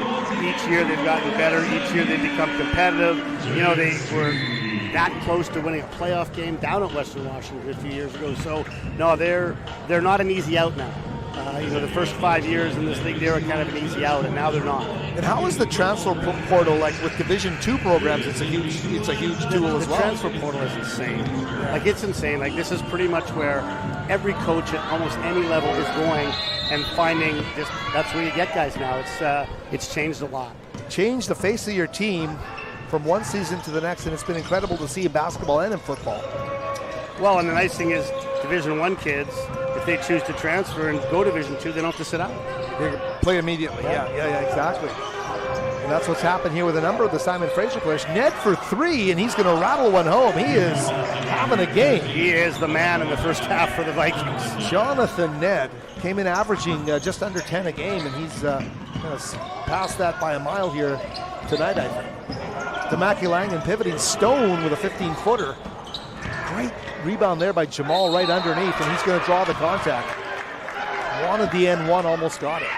each year they've gotten better. Each year they've become competitive. You know, they were that close to winning a playoff game down at Western Washington a few years ago. So, no, they're not an easy out now. The first 5 years in this league, they were kind of an easy out, and now they're not. And how is the transfer portal like with Division II programs? It's a huge tool as well. The transfer portal is insane. Like, it's insane. Like, this is pretty much where every coach at almost any level is going and finding just that's where you get guys now. It's changed a lot. Changed the face of your team from one season to the next, and it's been incredible to see in basketball and in football. Well, and the nice thing is Division I kids, if they choose to transfer and go Division II, they don't have to sit out. They play immediately. Yeah, exactly. And that's what's happened here with a number of the Simon Fraser players. Ned for 3, and he's going to rattle one home. He is having a game. He is the man in the first half for the Vikings. Jonathan Ned came in averaging just under 10 a game, and he's going to pass that by a mile here tonight, I think. Demakulanga pivoting Stone with a 15-footer. Great rebound there by Jamal right underneath, and he's going to draw the contact. Wanted the N1, almost got it.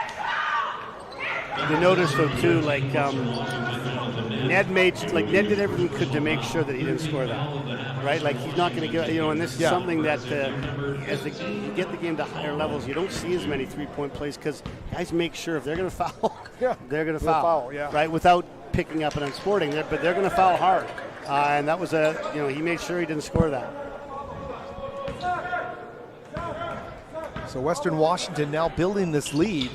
You notice though too, Ned did everything he could to make sure that he didn't score that, right? Like, he's not going to get, and this is something that as you get the game to higher levels, you don't see as many 3-point plays because guys make sure if they're going to foul, they're going to foul, right? Without picking up and unsporting it, but they're going to foul hard. And that was he made sure he didn't score that. So Western Washington now building this lead.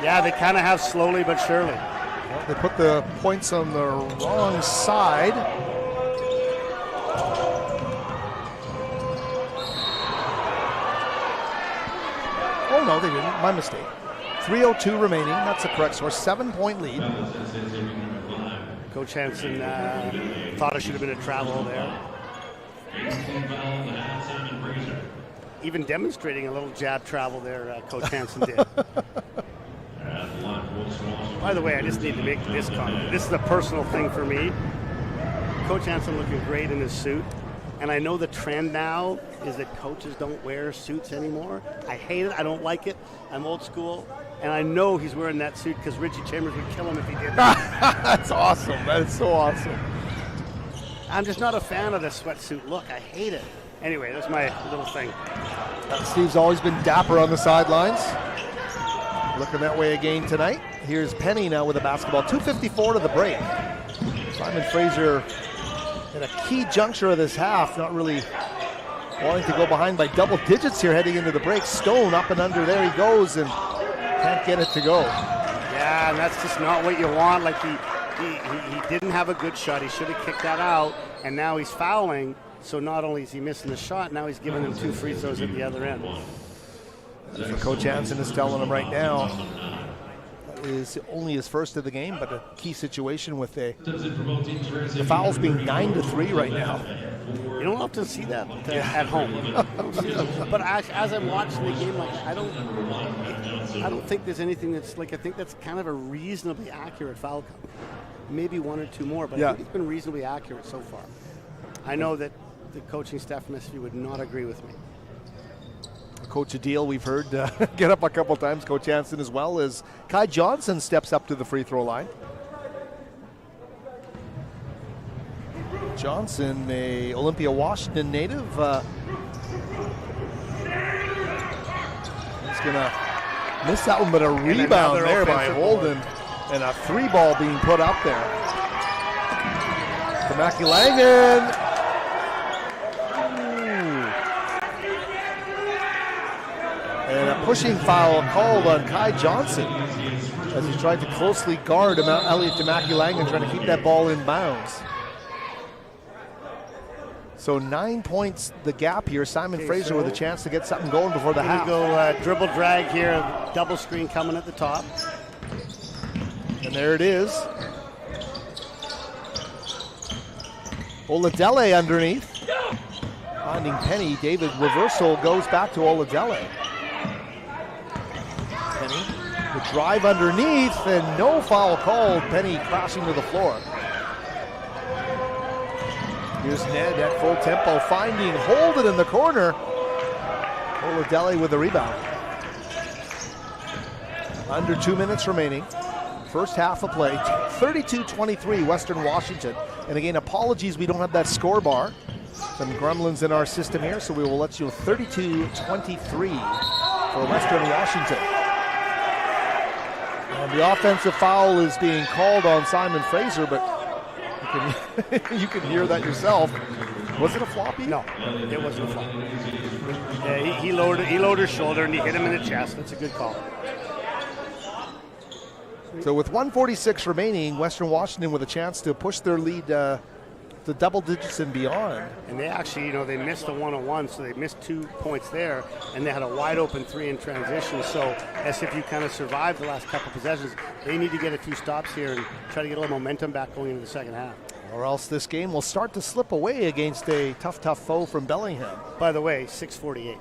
Yeah, they kind of have slowly but surely. Well, they put the points on the wrong side. Oh, no, they didn't. My mistake. 3:02 remaining. That's the correct score. 7-point lead. Coach Hansen thought it should have been a travel there. Even demonstrating a little jab travel there, Coach Hansen did. By the way, I just need to make this comment. This is a personal thing for me. Coach Hansen looking great in his suit. And I know the trend now is that coaches don't wear suits anymore. I hate it. I don't like it. I'm old school. and I know he's wearing that suit because Richie Chambers would kill him if he did. That's awesome. That is so awesome. I'm just not a fan of the sweatsuit look. I hate it. Anyway, that's my little thing. Steve's always been dapper on the sidelines. Looking that way again tonight. Here's Penny now with a basketball. 2:54 to the break. Simon Fraser in a key juncture of this half, not really wanting to go behind by double digits here heading into the break. Stone up and under, there he goes, and can't get it to go. Yeah, and that's just not what you want. Like he didn't have a good shot. He should have kicked that out, and now he's fouling. So not only is he missing the shot, now he's giving them 2 free throws at the other end. That's what Coach Hansen is telling him right now. That is only his first of the game, but a key situation with the fouls being 9-3 right now. You don't often see that at home. But as I'm watching the game, like I don't think there's anything that's like, I think that's kind of a reasonably accurate foul count. Maybe 1 or 2 more, but I think it's been reasonably accurate so far. I know that the coaching staff from SFU would not agree with me. Coach Adil, we've heard get up a couple times. Coach Hansen as well, as Kai Johnson steps up to the free throw line. Johnson, a Olympia, Washington native. He's gonna miss that one, but a rebound there by Holden, and a 3-ball being put up there. To Mackie Langen. And a pushing foul called on Kai Johnson as he tried to closely guard Elliot Tamaki Langan, trying to keep that ball in bounds. So 9 points the gap here. Simon Fraser with a chance to get something going before the half. Go dribble drag here, double screen coming at the top. And there it is. Oladele underneath. Finding Penny. David reversal goes back to Oladele. Penny, the drive underneath, and no foul called. Penny crashing to the floor. Here's Ned at full tempo, finding Holden in the corner. Oladele with the rebound. Under 2 minutes remaining. First half of play, 32-23 Western Washington. And again, apologies, we don't have that score bar. Some gremlins in our system here, so we will let you know 32-23 for Western Washington. And the offensive foul is being called on Simon Fraser, but you can hear that yourself. Was it a floppy? No, it wasn't a floppy. Yeah, he lowered his shoulder and he hit him in the chest. That's a good call. So with 1:46 remaining, Western Washington with a chance to push their lead to double digits and beyond. And they actually, they missed the 1-on-1, so they missed 2 points there, and they had a wide open 3 in transition. So SFU kind of survived the last couple possessions. They need to get a few stops here and try to get a little momentum back going into the second half. Or else this game will start to slip away against a tough foe from Bellingham. By the way, 6:48.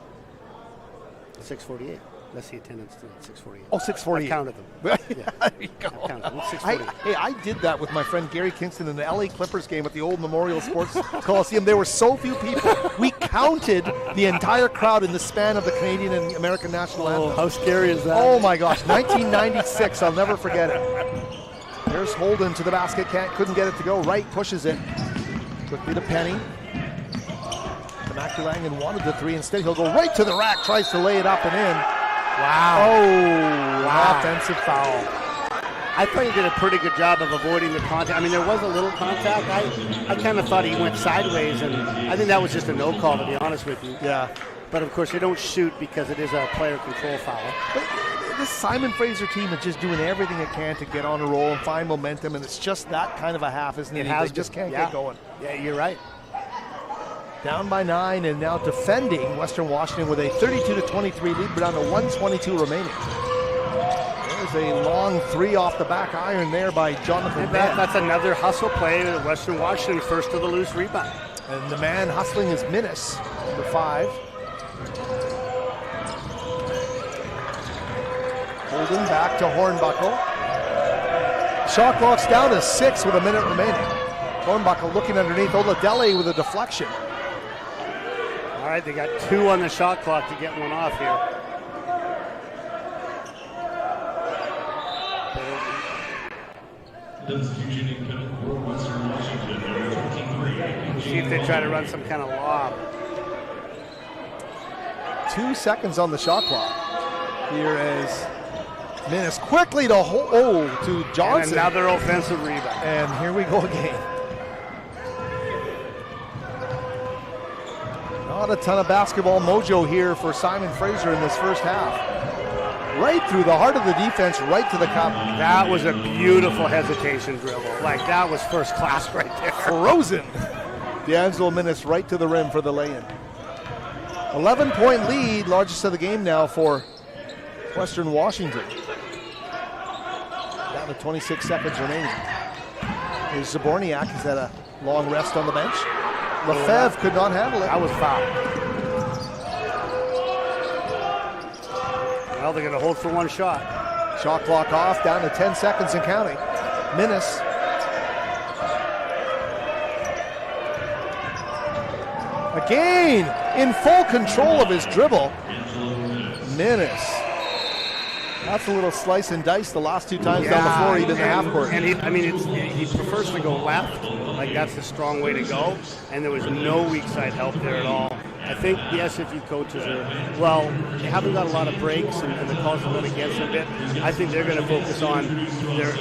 6:48. That's the attendance tonight, 6:48. Oh, 6:48. I counted them. Yeah. There you go. I counted them. 6:48. I did that with my friend Gary Kingston in the LA Clippers game at the old Memorial Sports Coliseum. There were so few people. We counted the entire crowd in the span of the Canadian and American national anthem. Oh, how scary is that? Oh my gosh, 1996, I'll never forget it. There's Holden to the basket, couldn't get it to go. Wright pushes it. Quickly to Penny. Tamaki Langan wanted the 3. Instead, he'll go right to the rack, tries to lay it up and in. Wow. Oh, wow. Offensive foul. I thought he did a pretty good job of avoiding the contact. I mean, there was a little contact. I kind of thought he went sideways, and I think that was just a no call, to be honest with you. Yeah. But, of course, they don't shoot because it is a player control foul. But this Simon Fraser team is just doing everything it can to get on a roll and find momentum, and it's just that kind of a half, isn't it? They just can't get going. Yeah, you're right. Down by 9, and now defending Western Washington with a 32-23 lead, but down to 1:22 remaining. There's a long 3 off the back iron there by Jonathan Mann. That's another hustle play. Western Washington first to the loose rebound. And the man hustling is Minnis, number 5. Holden back to Hornbuckle. Shot clock's down to 6 with a minute remaining. Hornbuckle looking underneath. Oladele with a deflection. All right, they got 2 on the shot clock to get one off here. Substitution incoming for Western Washington, number 23. See if they try to run some kind of lob. 2 seconds on the shot clock. Here is Minnis quickly to Johnson. And another offensive rebound. And here we go again. Not a ton of basketball mojo here for Simon Fraser in this first half. Right through the heart of the defense, right to the cup. That was a beautiful hesitation dribble. Like, that was first class right there. Frozen. D'Angelo Minnis right to the rim for the lay-in. 11-point lead, largest of the game now for Western Washington. Down to 26 seconds remaining. Here's Zaborniak. He's had a long rest on the bench. Lefebvre could not handle it. That was foul. Well, they're going to hold for one shot. Shot clock off, down to 10 seconds and counting. Minnis. Again, in full control of his dribble. Minnis. That's a little slice and dice the last 2 times down the floor, even the half court. And he prefers to go left. Like, that's the strong way to go. And there was no weak side help there at all. I think the SFU coaches they haven't got a lot of breaks and the calls have gone against them a bit. I think they're going to focus on their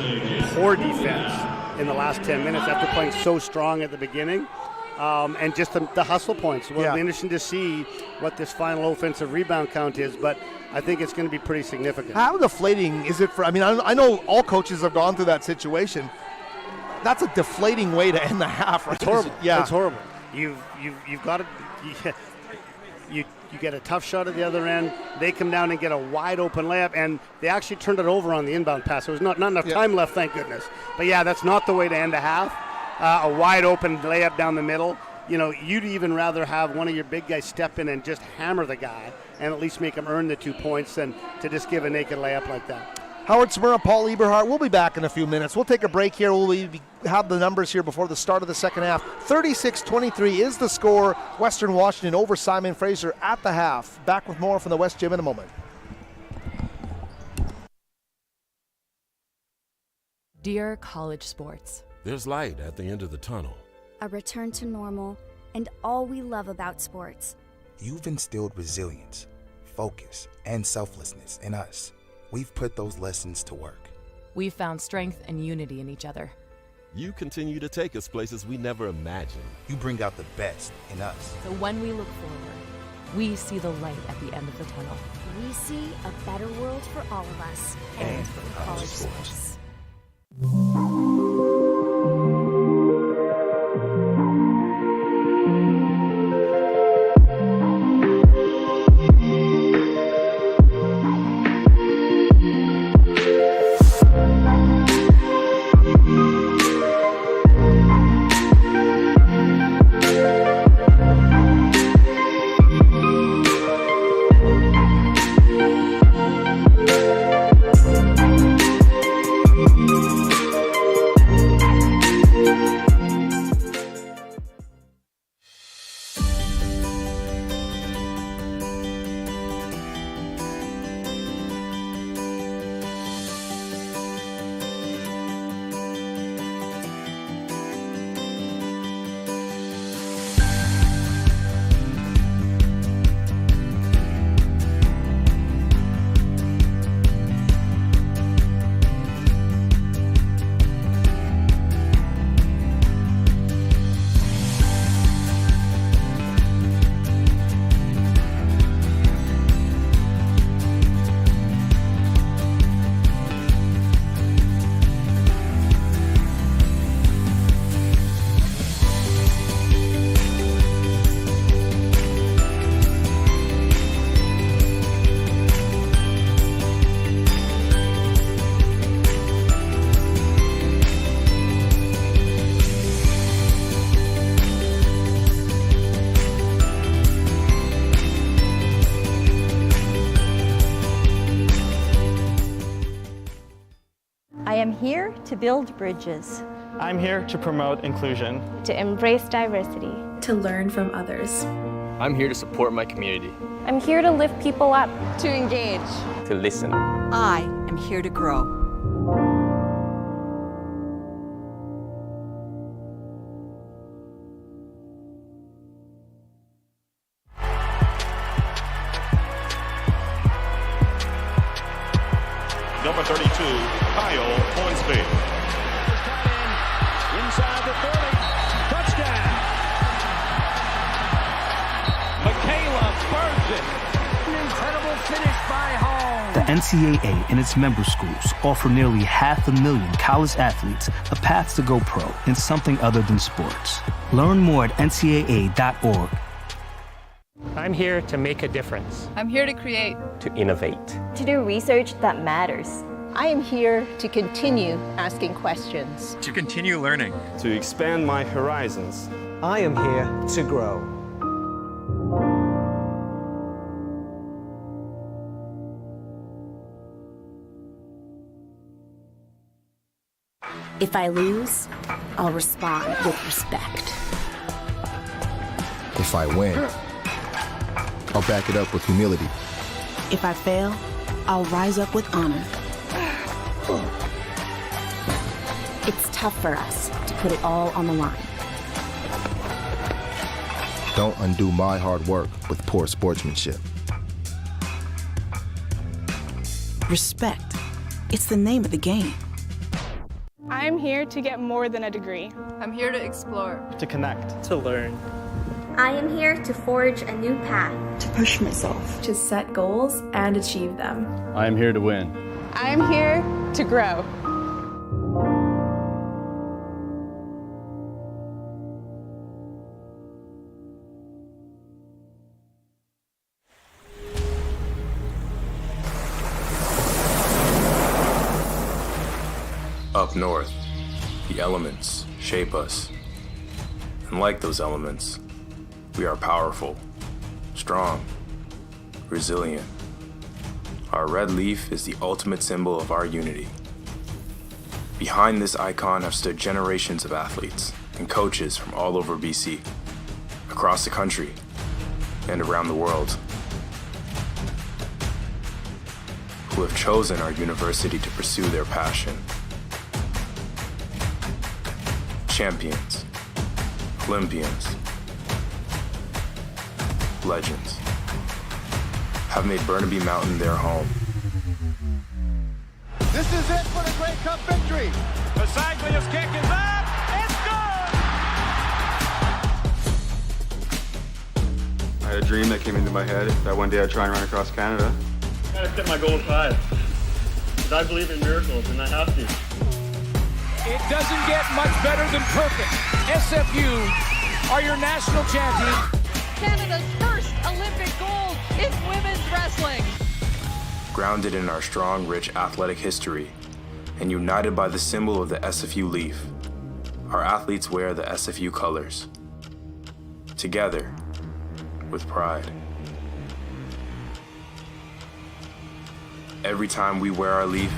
poor defense in the last 10 minutes after playing so strong at the beginning. And just the hustle points. Well, it'll be interesting to see what this final offensive rebound count is, but I think it's going to be pretty significant. How deflating is it for, I know all coaches have gone through that situation. That's a deflating way to end the half, right? It's horrible. Yeah. It's horrible. You've got to, you get a tough shot at the other end. They come down and get a wide open layup, and they actually turned it over on the inbound pass. There was not enough time left, thank goodness. But yeah, that's not the way to end a half. A wide open layup down the middle. You'd even rather have one of your big guys step in and just hammer the guy and at least make him earn the 2 points than to just give a naked layup like that. Howard Smurra, Paul Eberhardt, we'll be back in a few minutes. We'll take a break here. We'll have the numbers here before the start of the second half. 36-23 is the score. Western Washington over Simon Fraser at the half. Back with more from the West Gym in a moment. Dear college sports. There's light at the end of the tunnel. A return to normal, and all we love about sports. You've instilled resilience, focus, and selflessness in us. We've put those lessons to work. We've found strength and unity in each other. You continue to take us places we never imagined. You bring out the best in us. So when we look forward, we see the light at the end of the tunnel. We see a better world for all of us and for college sports. I am here to build bridges, I'm here to promote inclusion, to embrace diversity, to learn from others. I'm here to support my community. I'm here to lift people up, to engage, to listen. I am here to grow. number 32, Kyle Hornsby. Inside the 30. Touchdown. Michaela burns it. An incredible finish by Hall. The NCAA and its member schools offer nearly 500,000 college athletes a path to go pro in something other than sports. Learn more at ncaa.org. I'm here to make a difference. I'm here to create. To innovate. To do research that matters. I am here to continue asking questions. To continue learning. To expand my horizons. I am here to grow. If I lose, I'll respond with respect. If I win, I'll back it up with humility. If I fail, I'll rise up with honor. It's tough for us to put it all on the line. Don't undo my hard work with poor sportsmanship. Respect. It's the name of the game. I'm here to get more than a degree. I'm here to explore. To connect. To learn. I am here to forge a new path. To push myself. To set goals and achieve them. I am here to win. I'm here to grow. Up north, the elements shape us. And like those elements, we are powerful, strong, resilient. Our red leaf is the ultimate symbol of our unity. Behind this icon have stood generations of athletes and coaches from all over BC, across the country, and around the world, who have chosen our university to pursue their passion. Champions, Olympians, legends have made Burnaby Mountain their home. This is it for the Grey Cup victory. Basaglia's kick is up. It's good. I had a dream that came into my head that one day I'd try and run across Canada. I gotta set my goal at 5. Because I believe in miracles and I have to. It doesn't get much better than perfect. SFU are your national champions. Canada's first Olympic gold in women's wrestling. Grounded in our strong, rich athletic history and united by the symbol of the SFU leaf, our athletes wear the SFU colors. Together, with pride. Every time we wear our leaf,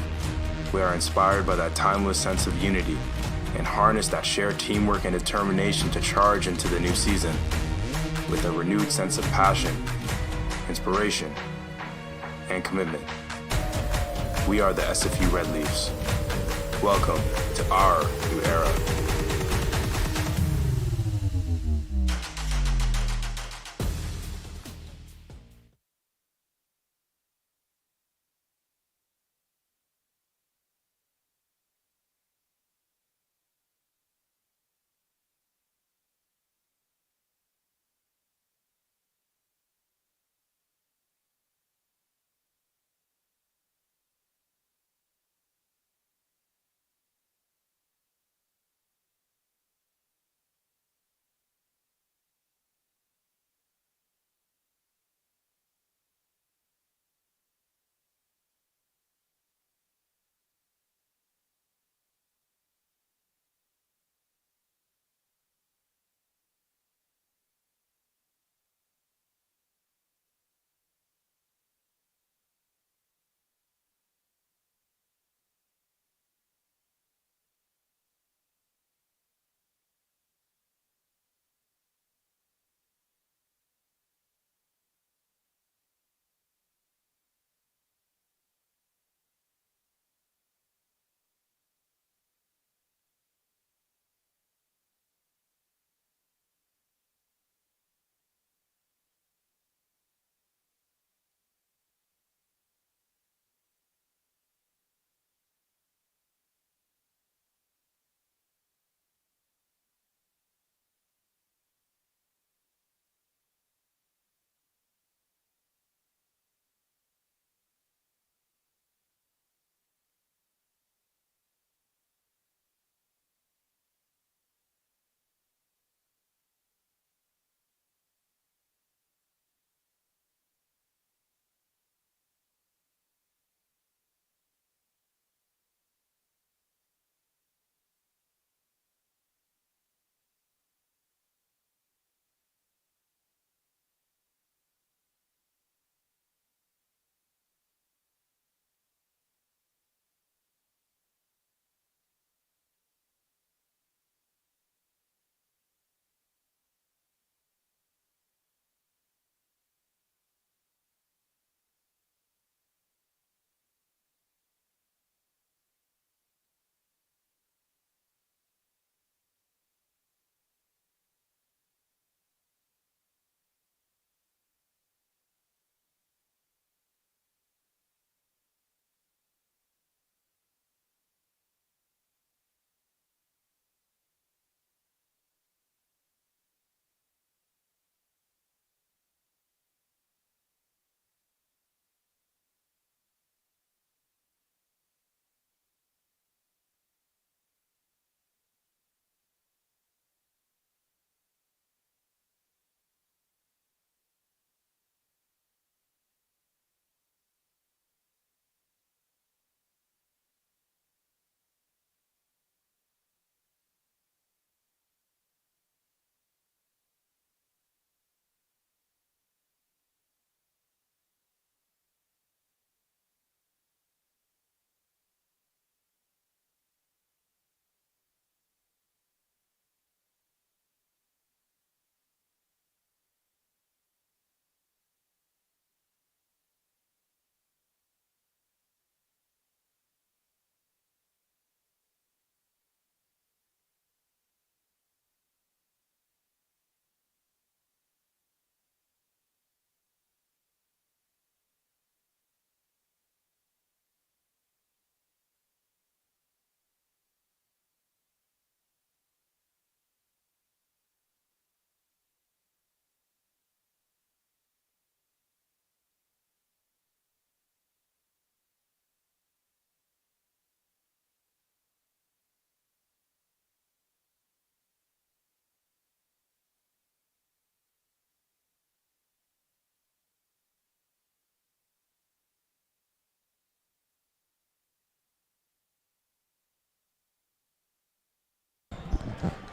we are inspired by that timeless sense of unity and harness that shared teamwork and determination to charge into the new season with a renewed sense of passion, inspiration, and commitment. We are the SFU Red Leafs. Welcome to our new era.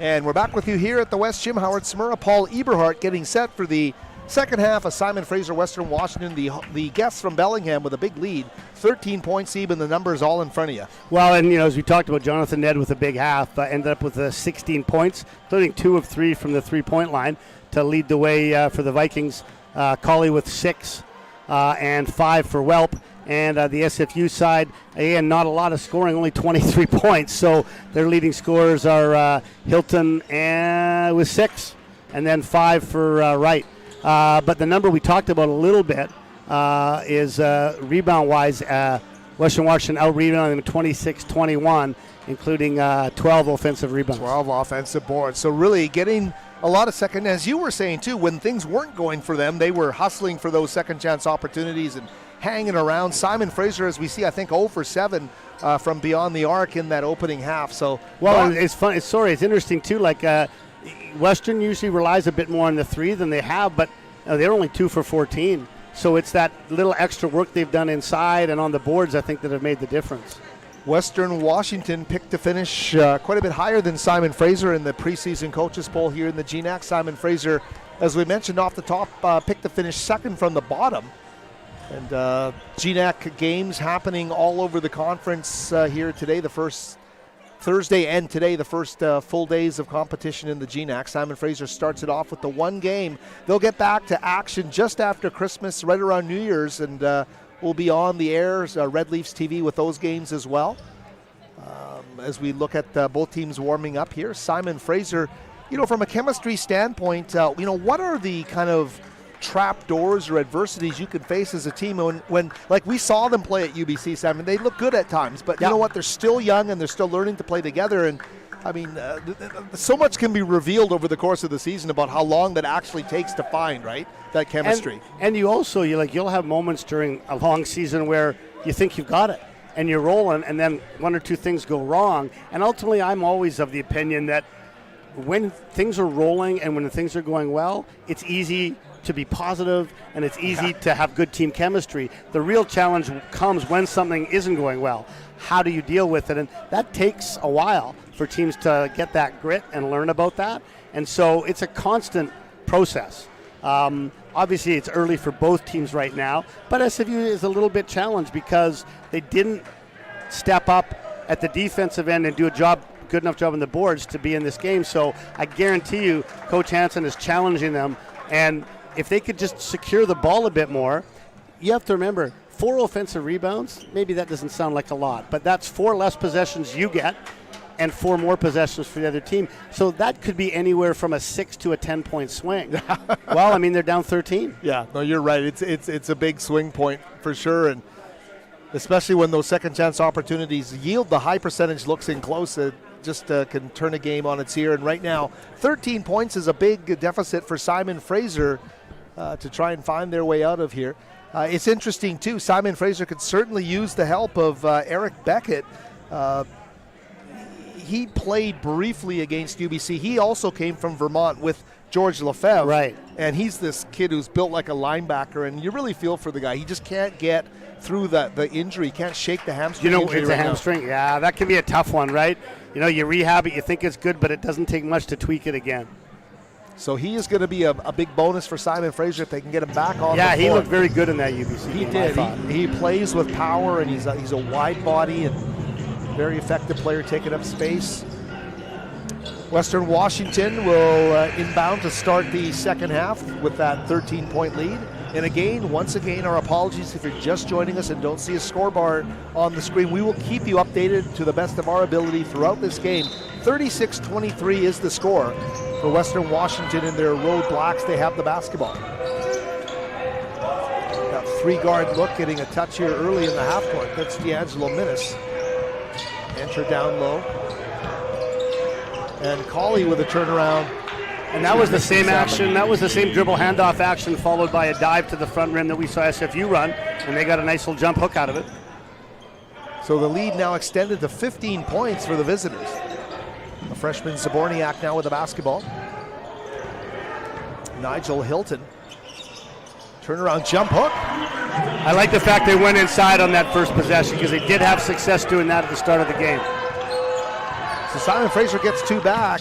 And we're back with you here at the West Gym. Howard Smurra, Paul Eberhardt getting set for the second half of Simon Fraser Western Washington. The guests from Bellingham with a big lead, 13 points even. The numbers all in front of you. Well, and as we talked about, Jonathan Ned with a big half ended up with 16 points, including 2 of 3 from the 3-point line to lead the way for the Vikings. Colley with 6 and 5 for Welp. And the SFU side, again, not a lot of scoring, only 23 points. So their leading scorers are Hilton with 6, and then 5 for Wright. But the number we talked about a little bit is rebound-wise. Western Washington out-rebounding them 26-21, including 12 offensive rebounds. 12 offensive boards. So really getting a lot of second, as you were saying too, when things weren't going for them, they were hustling for those second chance opportunities and hanging around. Simon Fraser, as we see, I think 0 for 7 from beyond the arc in that opening half. So well, it's fun. It's interesting too. Like Western usually relies a bit more on the 3 than they have, but they're only 2 for 14. So it's that little extra work they've done inside and on the boards, I think, that have made the difference. Western Washington picked to finish quite a bit higher than Simon Fraser in the preseason coaches poll here in the GNAC. Simon Fraser, as we mentioned off the top, picked to finish second from the bottom. And GNAC games happening all over the conference here today, the first Thursday and today, the first full days of competition in the GNAC. Simon Fraser starts it off with the one game. They'll get back to action just after Christmas, right around New Year's, and we'll be on the air, Red Leafs TV, with those games as well. As we look at both teams warming up here, Simon Fraser, from a chemistry standpoint, what are the kind of trap doors or adversities you can face as a team when like we saw them play at UBC, Simon? They look good at times, but you know what? They're still young and they're still learning to play together. And I mean, so much can be revealed over the course of the season about how long that actually takes to find, right? That chemistry. And you'll have moments during a long season where you think you've got it and you're rolling, and then 1 or 2 things go wrong. And ultimately, I'm always of the opinion that when things are rolling and when things are going well, it's easy to be positive and it's easy to have good team chemistry. The real challenge comes when something isn't going well. How do you deal with it? And that takes a while for teams to get that grit and learn about that. And so it's a constant process. Obviously, it's early for both teams right now, but SFU is a little bit challenged because they didn't step up at the defensive end and do a good enough job on the boards to be in this game. So I guarantee you, Coach Hansen is challenging them. And if they could just secure the ball a bit more, you have to remember, 4 offensive rebounds, maybe that doesn't sound like a lot, but that's 4 less possessions you get and 4 more possessions for the other team. So that could be anywhere from a 6 to a 10-point swing. Well, I mean, they're down 13. Yeah, no, you're right. It's a big swing point for sure, and especially when those second chance opportunities yield the high percentage looks in close. Just can turn a game on its ear. And right now, 13 points is a big deficit for Simon Fraser to try and find their way out of here. It's interesting, too. Simon Fraser could certainly use the help of Eric Beckett. He played briefly against UBC. He also came from Vermont with George Lefebvre. Right. And he's this kid who's built like a linebacker, and you really feel for the guy. He just can't get through the injury. He can't shake the hamstring injury. It's a hamstring. Yeah, that can be a tough one, right? You rehab it, you think it's good, but it doesn't take much to tweak it again. So he is going to be a big bonus for Simon Fraser if they can get him back on the floor. He looked very good in that UBC game. He did. He plays with power, and he's a wide body and very effective player taking up space. Western Washington will inbound to start the second half with that 13-point lead. And once again, our apologies if you're just joining us and don't see a scoreboard on the screen. We will keep you updated to the best of our ability throughout this game. 36-23 is the score for Western Washington in their road blacks. They have the basketball. That 3-guard look, getting a touch here early in the half court. That's D'Angelo Minnis. Enter down low. And Colley with a turnaround. And that was the same action. That was the same dribble handoff action followed by a dive to the front rim that we saw SFU run. And they got a nice little jump hook out of it. So the lead now extended to 15 points for the visitors. The freshman Zaborniak now with the basketball. Nigel Hilton. Turnaround jump hook. I like the fact they went inside on that first possession because they did have success doing that at the start of the game. So Simon Fraser gets 2 back.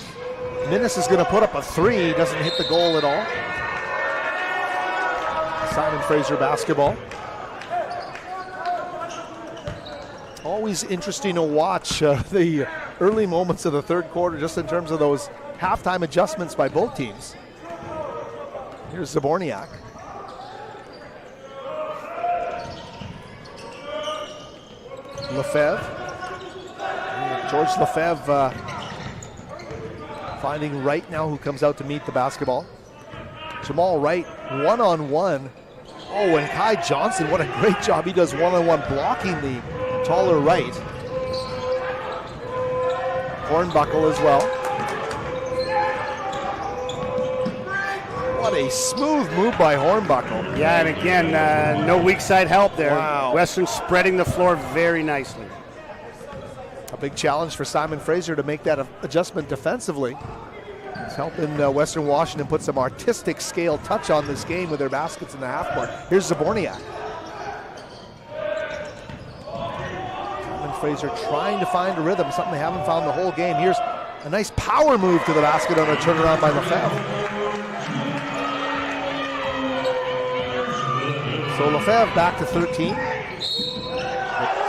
Minnis is going to put up a three. Doesn't hit the goal at all. Simon Fraser basketball. Always interesting to watch the early moments of the third quarter, just in terms of those halftime adjustments by both teams. Here's Zaborniak. Lefebvre. George Lefebvre finding Wright now, who comes out to meet the basketball. Jamal Wright one-on-one. Oh, and Kai Johnson, what a great job he does one-on-one blocking the taller Wright. Hornbuckle as well. What a smooth move by Hornbuckle. Yeah, and again, no weak side help there. Wow. Western spreading the floor very nicely. A big challenge for Simon Fraser to make that adjustment defensively. It's helping Western Washington put some artistic scale touch on this game with their baskets in the half court. Here's Zaborniak. Simon Fraser trying to find a rhythm, something they haven't found the whole game. Here's a nice power move to the basket on a turnaround by Lefebvre. So Lefebvre back to 13.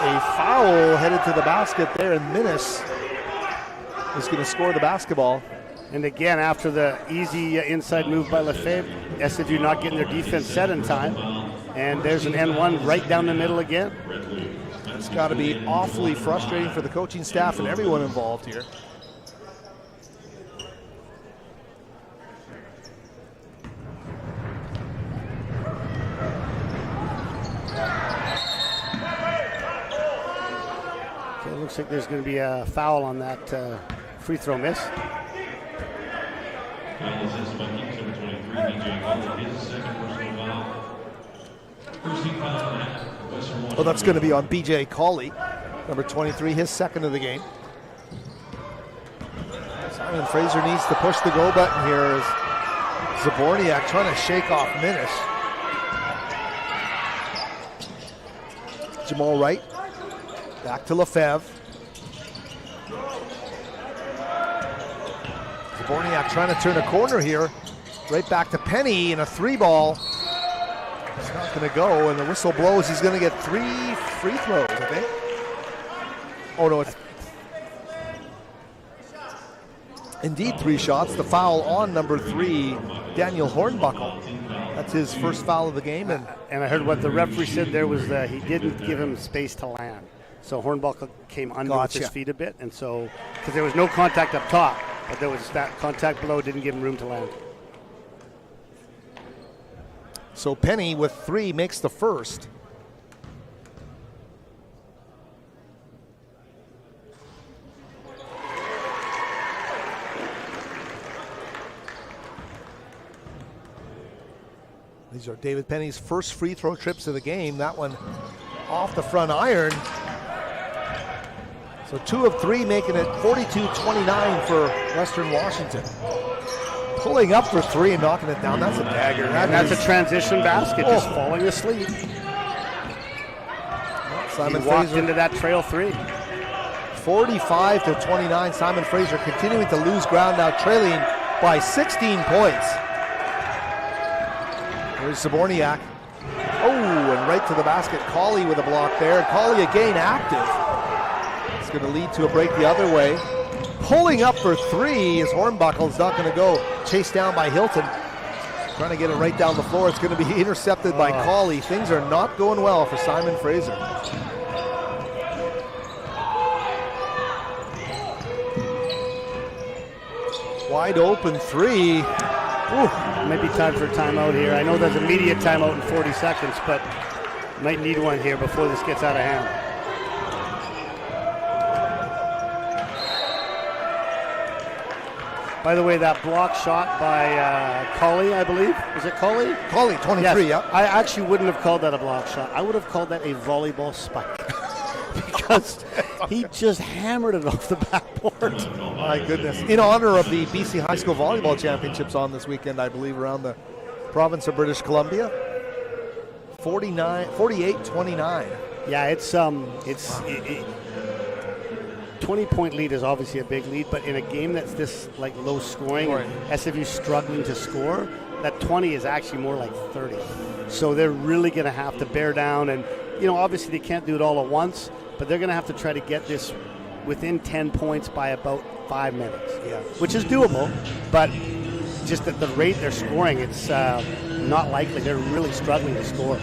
A foul headed to the basket there, and Minnis is going to score the basketball. And again, after the easy inside move by Lefebvre, SFU not getting their defense set in time. And there's an N1 right down the middle again. It's got to be awfully frustrating for the coaching staff and everyone involved here. So it looks like there's going to be a foul on that free throw miss. Well, that's going to be on BJ Cawley, number 23, his second of the game. Simon Fraser needs to push the go button here as Zaborniak trying to shake off Minnis. Jamal Wright, back to Lefebvre. Zaborniak trying to turn a corner here. Right back to Penny in a three ball. It's not going to go, and the whistle blows. He's going to get 3 free throws, I think. Oh, no, it's indeed 3 shots. The foul on number 3, Daniel Hornbuckle. That's his first foul of the game. And I heard what the referee said there was that he didn't give him space to land. So Hornbuckle came under with his feet a bit, and so, because there was no contact up top, but there was that contact below, didn't give him room to land. So Penny with 3 makes the first. These are David Penny's first free throw trips of the game. That one off the front iron. So 2 of 3, making it 42-29 for Western Washington. Pulling up for 3 and knocking it down. That's a dagger. That's a transition basket, just falling asleep. Simon he walked Fraser into that trail 3. 45-29. Simon Fraser continuing to lose ground now, trailing by 16 points. Here's Zaborniak. Oh, and right to the basket. Cawley with a block there. Cawley again active. It's going to lead to a break the other way. Pulling up for 3 as Hornbuckle's not going to go. Chased down by Hilton. Trying to get it right down the floor. It's going to be intercepted by Cawley. Things are not going well for Simon Fraser. Wide open 3. Ooh, maybe time for a timeout here. I know there's an immediate timeout in 40 seconds, but might need one here before this gets out of hand. By the way, that block shot by Cawley, I believe. Is it Cawley? Cawley, 23, yes. Yeah. I actually wouldn't have called that a block shot. I would have called that a volleyball spike. Because he just hammered it off the backboard. My goodness. In honor of the BC High School Volleyball Championships on this weekend, I believe, around the province of British Columbia. 48-29. Yeah, it's 20 20-point lead is obviously a big lead, but in a game that's this like low scoring, SFU struggling to score, that 20 is actually more like 30. So they're really going to have to bear down, and obviously they can't do it all at once, but they're going to have to try to get this within 10 points by about 5 minutes, which is doable, but just at the rate they're scoring, it's not likely. They're really struggling to score.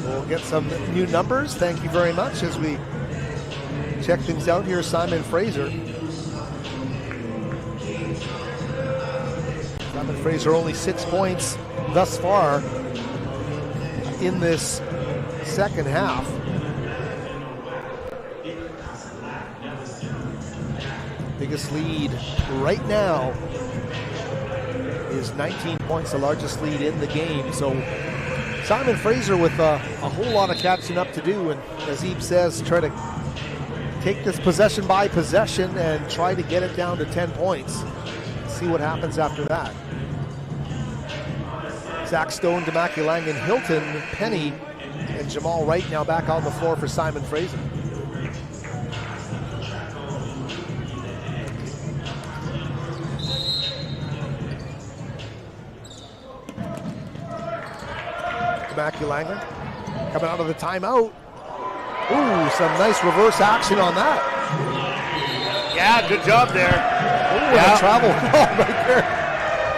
We'll get some new numbers. Thank you very much as we check things out here. Simon Fraser. Simon Fraser only 6 points thus far in this second half. Biggest lead right now is 19 points, the largest lead in the game. So Simon Fraser with a whole lot of catching up to do, and as Ebe says, try to take this possession by possession and try to get it down to 10 points. See what happens after that. Zach Stone, Damaki Langan, Hilton, Penny, and Jamal Wright now back on the floor for Simon Fraser. Damaki Langan coming out of the timeout. Ooh, some nice reverse action on that. Yeah, good job there. Ooh, yeah. Travel right there.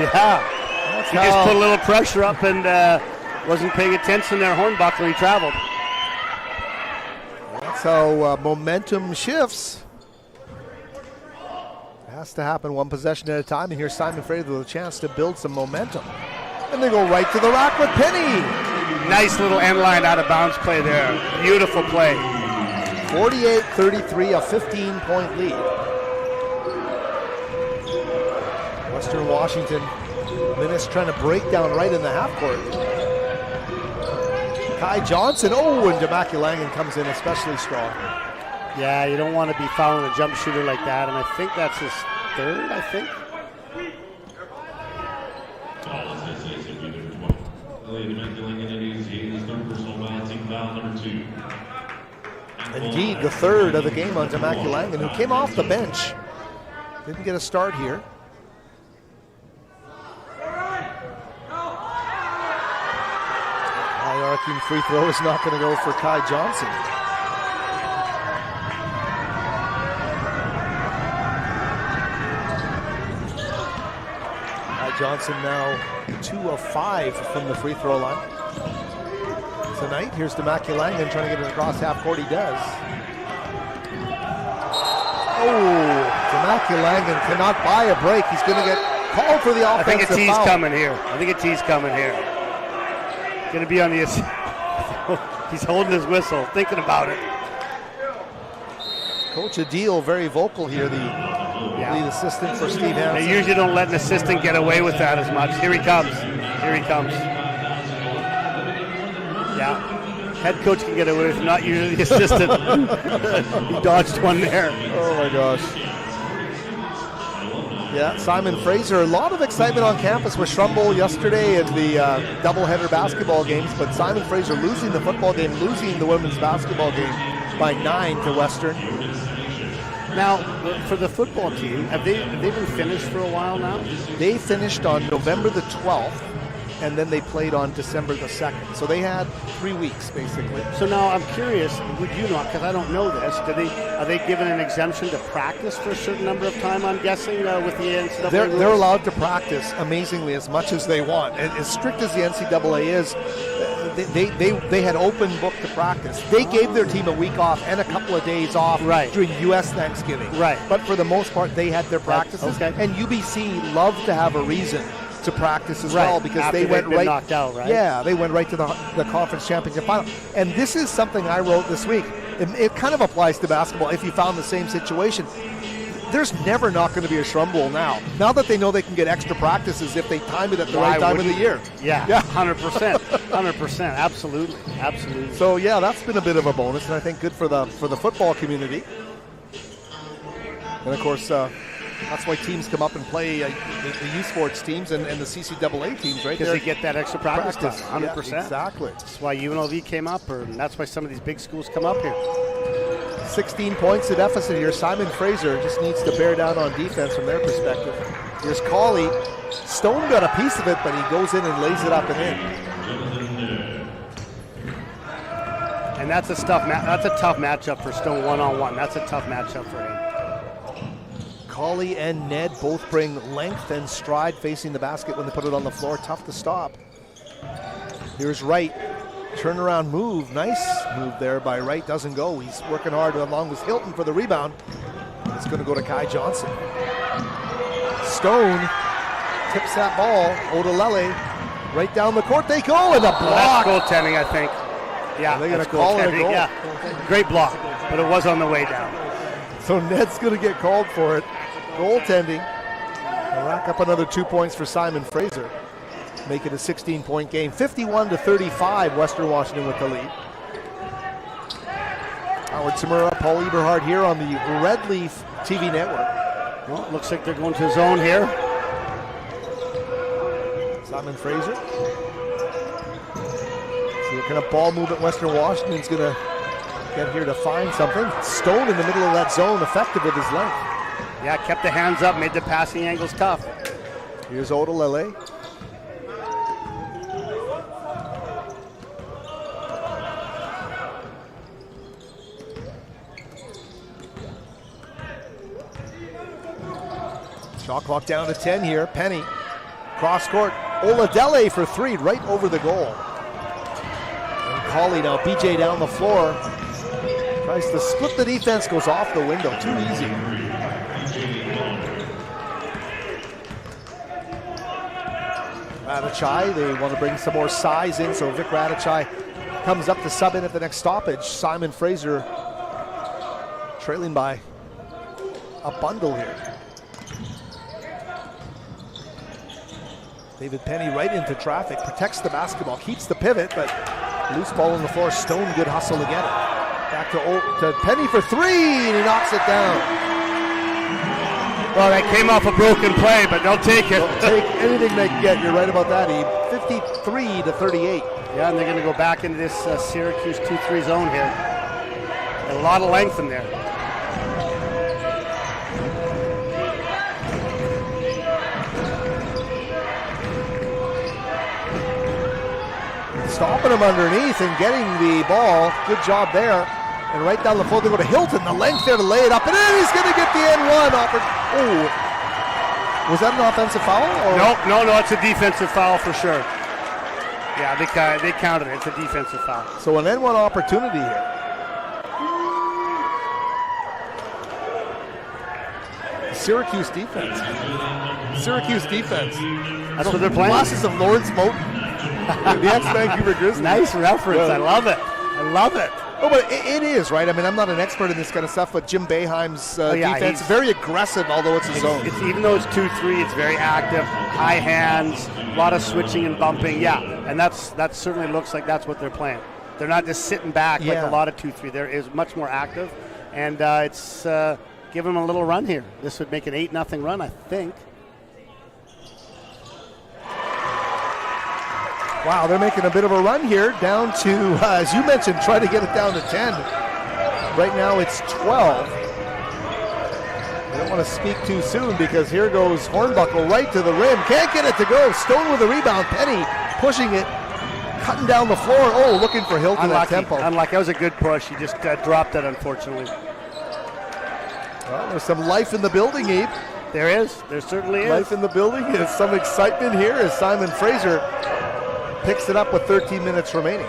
Yeah. He just put a little pressure up and wasn't paying attention there. Hornbuckler, he traveled. That's how momentum shifts. It has to happen one possession at a time, and here's Simon Fraser with a chance to build some momentum. And they go right to the rack with Penny. Nice little end line out of bounds play there. Beautiful play. 48-33, a 15-point lead. Western Washington, Minutes trying to break down right in the half court. Kai Johnson, and Damaki Langan comes in especially strong. Yeah, you don't want to be fouling a jump shooter like that, and I think that's his third, I think. Indeed, the third of the game on Damaki Langan, who came off the bench. Didn't get a start here. High-arcing free throw is not going to go for Kai Johnson. Kai Johnson now 2 of 5 from the free throw line. Tonight, here's Damaki Langan trying to get it across half court. He does. Damaki Langan cannot buy a break. He's going to get called for the offensive foul. I think a tee's coming here. Going to be on the... He's holding his whistle, thinking about it. Coach Adil very vocal here, the lead assistant for Steve Hansen. They usually don't let an assistant get away with that as much. Here he comes. Yeah, head coach can get away with it, not usually the assistant. He dodged one there. Oh my gosh. Yeah, Simon Fraser, a lot of excitement on campus with Shrumbull yesterday in the doubleheader basketball games, but Simon Fraser losing the football game, losing the women's basketball game by 9 to Western. Now, for the football team, have they been finished for a while now? They finished on November the 12th, and then they played on December the 2nd. So they had 3 weeks, basically. So now I'm curious, would you know, because I don't know this, are they given an exemption to practice for a certain number of time, I'm guessing, with the NCAA? They're allowed to practice, amazingly, as much as they want. And as strict as the NCAA is, they had open book to practice. They gave their team a week off and a couple of days off during U.S. Thanksgiving. Right. But for the most part, they had their practices. Okay. And UBC loved to have a reason to practice as well, because after they went right knocked out, right? Yeah, they went right to the conference championship final. And this is something I wrote this week. It kind of applies to basketball if you found the same situation. There's never not going to be a Shrumbull now. Now that they know they can get extra practices if they time it at the right time of the year. Yeah. 100%. 100%. Absolutely. So yeah, that's been a bit of a bonus, and I think good for the football community. And of course, that's why teams come up and play the youth sports teams and the CCAA teams, right? Because they get that extra practice time, 100%. Yeah, exactly. That's why UNLV came up, and that's why some of these big schools come up here. 16 points to deficit here. Simon Fraser just needs to bear down on defense from their perspective. Here's Cawley. Stone got a piece of it, but he goes in and lays it up and in. And that's a tough matchup for Stone one-on-one. That's a tough matchup for him. Cawley and Ned both bring length and stride facing the basket when they put it on the floor. Tough to stop. Here's Wright. Turnaround move. Nice move there by Wright. Doesn't go. He's working hard along with Hilton for the rebound. It's going to go to Kai Johnson. Stone tips that ball. Odalele right down the court they go, and a block. That's goaltending, I think. Yeah, they're going to call it a goal. Yeah. Great block, but it was on the way down. So Ned's going to get called for it. Goaltending. They'll rack up another 2 points for Simon Fraser. Make it a 16-point game. 51-35, Western Washington with the lead. Howard Samura, Paul Eberhard here on the Red Leaf TV network. Well, looks like they're going to zone here. Simon Fraser. See what kind of ball movement Western Washington's going to get here to find something. Stone in the middle of that zone, effective with his length. Yeah, kept the hands up, made the passing angles tough. Here's Odalele. Shot clock down to 10 here. Penny. Cross court. Oladele for three, right over the goal. And Cawley now, BJ down the floor. Tries to split the defense, goes off the window. Too easy. Radachai, they want to bring some more size in, so Vic Radachai comes up to sub in at the next stoppage. Simon Fraser trailing by a bundle here. David Penny right into traffic, protects the basketball, keeps the pivot, but loose ball on the floor. Stone, good hustle to get it. Back to Penny for three, and he knocks it down. Well, that came off a broken play, but they'll take it. They'll take anything they can get. You're right about that, Eve. 53-38. Yeah, and they're going to go back into this Syracuse 2-3 zone here. A lot of length in there. Stopping him underneath and getting the ball. Good job there. And right down the floor, they go to Hilton. The length there to lay it up. And then he's going to get the N1. Oh, was that an offensive foul? Or? No, it's a defensive foul for sure. Yeah, they counted it. It's a defensive foul. So an N1 opportunity here. Syracuse defense. That's what they're playing. Glasses of Lawrence Moten. The ex-Vancouver Grizzlies. Nice reference. Yeah. I love it. Oh, but it is, right? I mean, I'm not an expert in this kind of stuff, but Jim Boeheim's defense is very aggressive, although it's a zone. Even though it's 2-3, it's very active, high hands, a lot of switching and bumping. Yeah, and that certainly looks like that's what they're playing. They're not just sitting back like a lot of 2-3. There is much more active, and it's give them a little run here. This would make an 8-0 run, I think. Wow, they're making a bit of a run here, down to, as you mentioned, try to get it down to 10. Right now it's 12. I don't want to speak too soon because here goes Hornbuckle right to the rim. Can't get it to go. Stone with a rebound. Penny pushing it, cutting down the floor. Oh, looking for Hilton at tempo. Unlucky. That was a good push. He just dropped it, unfortunately. Well, there's some life in the building, Abe. There is. There certainly is. Life in the building. There's some excitement here as Simon Fraser picks it up with 13 minutes remaining.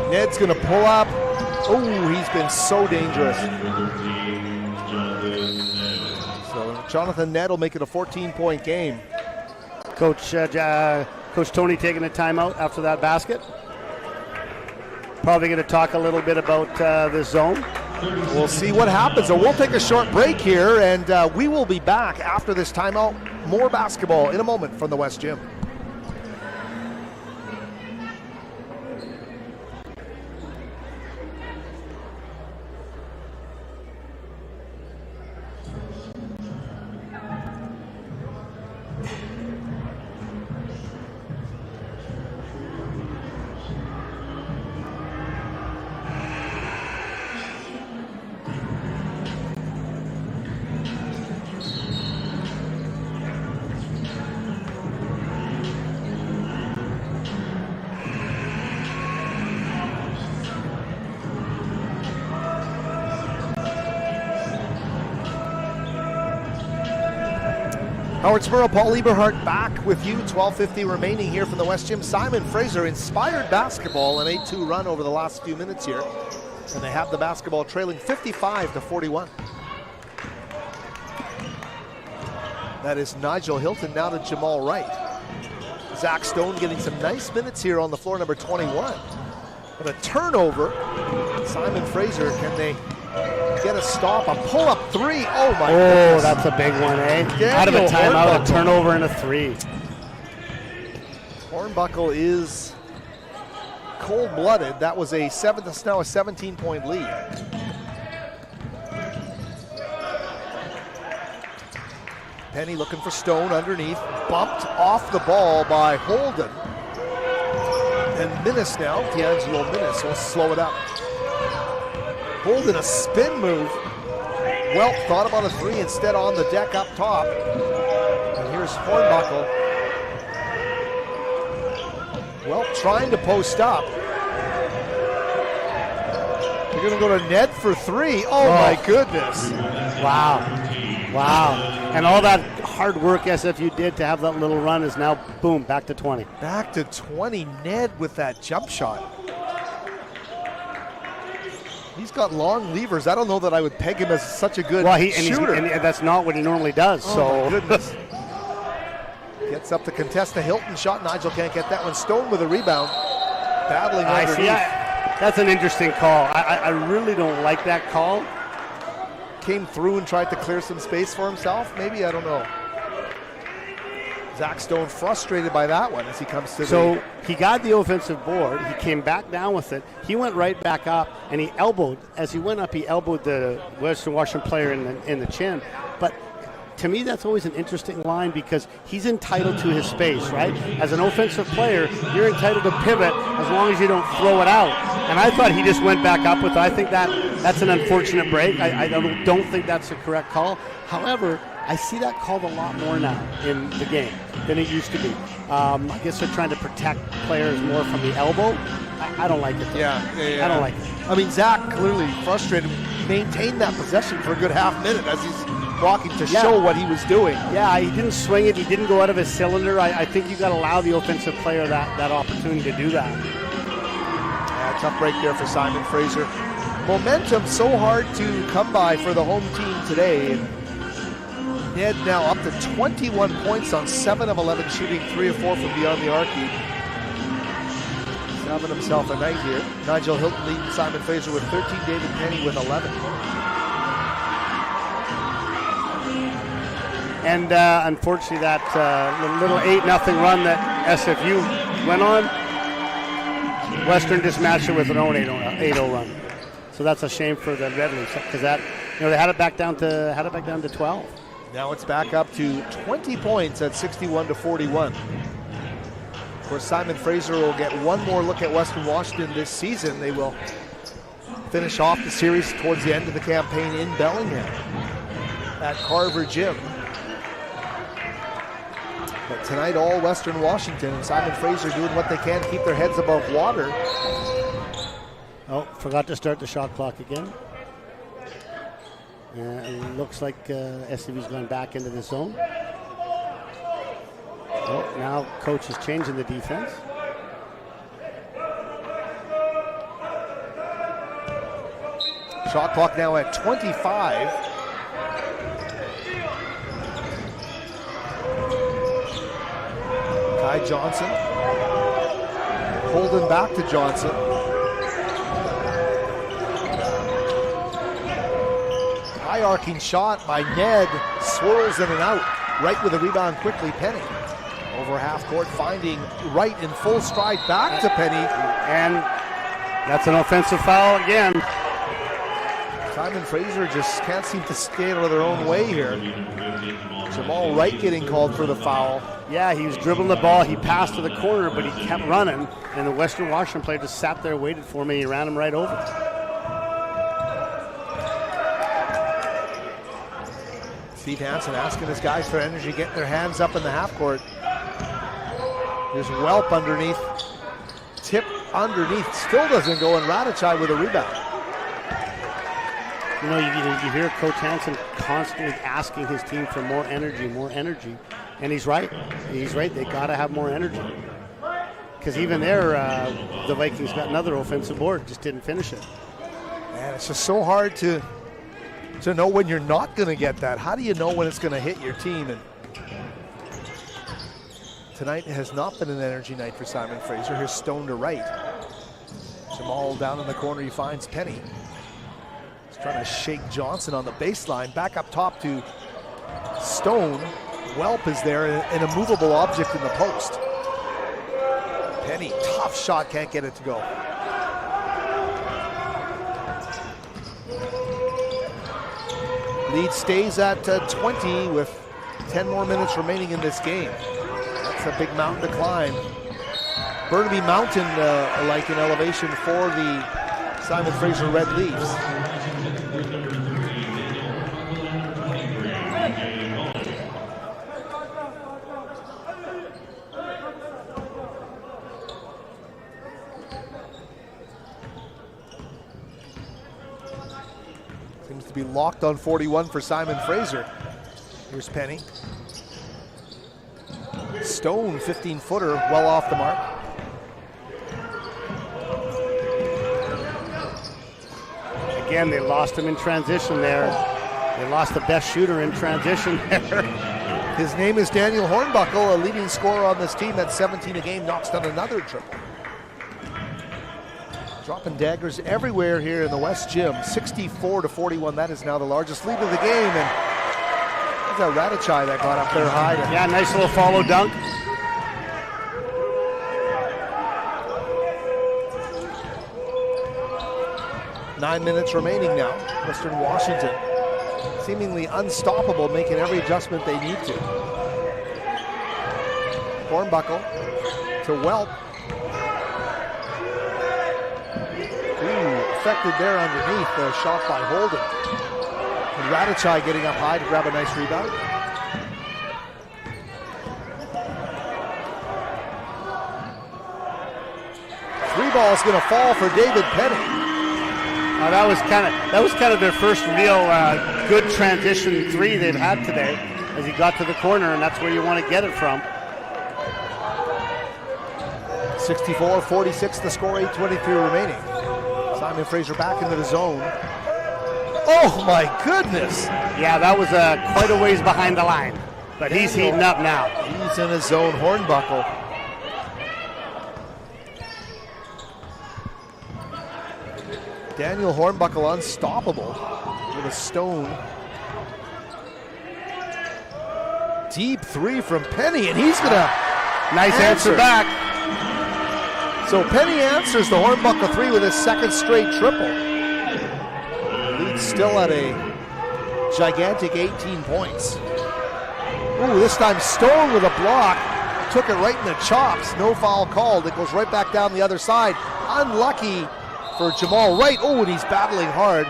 Ned's going to pull up. Oh, he's been so dangerous. So Jonathan Ned will make it a 14-point game. Coach Tony taking a timeout after that basket. Probably going to talk a little bit about the zone. We'll see what happens. So we'll take a short break here, and we will be back after this timeout. More basketball in a moment from the West Gym. Howard Smurrow, Paul Eberhardt back with you. 12:50 remaining here from the West Gym. Simon Fraser inspired basketball, an 8-2 run over the last few minutes here. And they have the basketball trailing 55-41. That is Nigel Hilton now to Jamal Wright. Zach Stone getting some nice minutes here on the floor, number 21. But a turnover. Simon Fraser, can they get a stop? A pull-up three. Oh, my goodness. That's a big one, eh? Out of a timeout, a turnover and a three. Hornbuckle is cold-blooded. That was now a 17-point lead. Penny looking for Stone underneath. Bumped off the ball by Holden. And Minnis now, D'Angelo Minnis will slow it up. Holden a spin move. Welp thought about a three, instead on the deck up top. And here's Hornbuckle. Welp trying to post up. They're going to go to Ned for three. Oh my goodness. Wow. And all that hard work SFU did to have that little run is now, boom, back to 20. Back to 20. Ned with that jump shot. He's got long levers. I don't know that I would peg him as such a good shooter. And that's not what he normally does. Oh, my goodness. Gets up to contest the Hilton shot. Nigel can't get that one. Stone with a rebound. Battling underneath. That's an interesting call. I really don't like that call. Came through and tried to clear some space for himself. Maybe, I don't know. Zach Stone frustrated by that one as he comes to So he got the offensive board. He came back down with it. He went right back up, and he elbowed. As he went up, he elbowed the Western Washington player in the chin. But to me, that's always an interesting line because he's entitled to his space, right? As an offensive player, you're entitled to pivot as long as you don't throw it out. And I thought he just went back up with it. I think that's an unfortunate break. I don't think that's the correct call. However, I see that called a lot more now in the game than it used to be. I guess they're trying to protect players more from the elbow. I don't like it. Yeah. I don't like it. I mean, Zach clearly frustrated, maintained that possession for a good half minute as he's walking to show what he was doing. Yeah, he didn't swing it. He didn't go out of his cylinder. I think you got to allow the offensive player that opportunity to do that. Yeah, tough break there for Simon Fraser. Momentum so hard to come by for the home team today. Ned now up to 21 points on 7 of 11 shooting, 3 of 4 from beyond the arc. He's having himself a night here. Nigel Hilton leading Simon Fraser with 13, David Penny with 11. And unfortunately, that little 8-0 run that SFU went on, Western just matched it with an own 8-0 run. So that's a shame for the Red Leafs because they had it back down to 12. Now it's back up to 20 points at 61-41. Of course, Simon Fraser will get one more look at Western Washington this season. They will finish off the series towards the end of the campaign in Bellingham at Carver Gym. But tonight, all Western Washington and Simon Fraser doing what they can to keep their heads above water. Oh, forgot to start the shot clock again. It looks like SFU's gone back into the zone. Oh, now coach is changing the defense. Shot clock now at 25. Kai Johnson. Holden back to Johnson. High arcing shot by Ned. Swirls in and out. Right with a rebound quickly, Penny. Over half court, finding Wright in full stride back to Penny. And that's an offensive foul again. Simon Fraser just can't seem to skate out of their own way here. Jamal Wright getting called for the foul. Yeah, he was dribbling the ball. He passed to the corner, but he kept running. And the Western Washington player just sat there, waited for him, and he ran him right over. Steve Hansen asking his guys for energy, getting their hands up in the half court. There's Welp underneath. Tip underneath. Still doesn't go, and Radicai with a rebound. You know, you hear Coach Hansen constantly asking his team for more energy, And he's right. He's right. They got to have more energy. Because even there, the Vikings got another offensive board, just didn't finish it. And it's just so hard to know when you're not going to get that. How do you know when it's going to hit your team? And tonight has not been an energy night for Simon Fraser. Here's Stone to right. Jamal down in the corner, he finds Penny. He's trying to shake Johnson on the baseline. Back up top to Stone. Welp is there, an immovable object in the post. Penny, tough shot, can't get it to go. Lead stays at 20 with 10 more minutes remaining in this game. That's a big mountain to climb. Burnaby Mountain like in elevation for the Simon Fraser Red Leafs. Seems to be locked on 41 for Simon Fraser. Here's Penny. Stone, 15-footer, well off the mark. Again, they lost him in transition there. They lost the best shooter in transition there. His name is Daniel Hornbuckle, a leading scorer on this team at 17 a game, knocks down another triple. Dropping daggers everywhere here in the West Gym. 64-41, that is now the largest lead of the game. And there's that Radachai that got up there high. Yeah, nice little follow dunk. Nine minutes remaining now. Western Washington seemingly unstoppable, making every adjustment they need to. Hornbuckle to Welp. Ooh, affected there underneath. The shot by Holden. And Radachai getting up high to grab a nice rebound. Three ball's going to fall for David Penny. That was kind of their first real good transition three they've had today, as he got to the corner, and that's where you want to get it from. 64-46 the score, 8:23 remaining. Simon Fraser back into the zone. Oh my goodness! Yeah, that was quite a ways behind the line, but he's heating up now. He's in his zone. Hornbuckle. Daniel Hornbuckle unstoppable with a Stone. Deep three from Penny, and he's gonna nice answer back. So Penny answers the Hornbuckle three with his second straight triple. Lead still at a gigantic 18 points. Ooh, this time Stone with a block. Took it right in the chops. No foul called. It goes right back down the other side. Unlucky for Jamal Wright. Oh, and he's battling hard.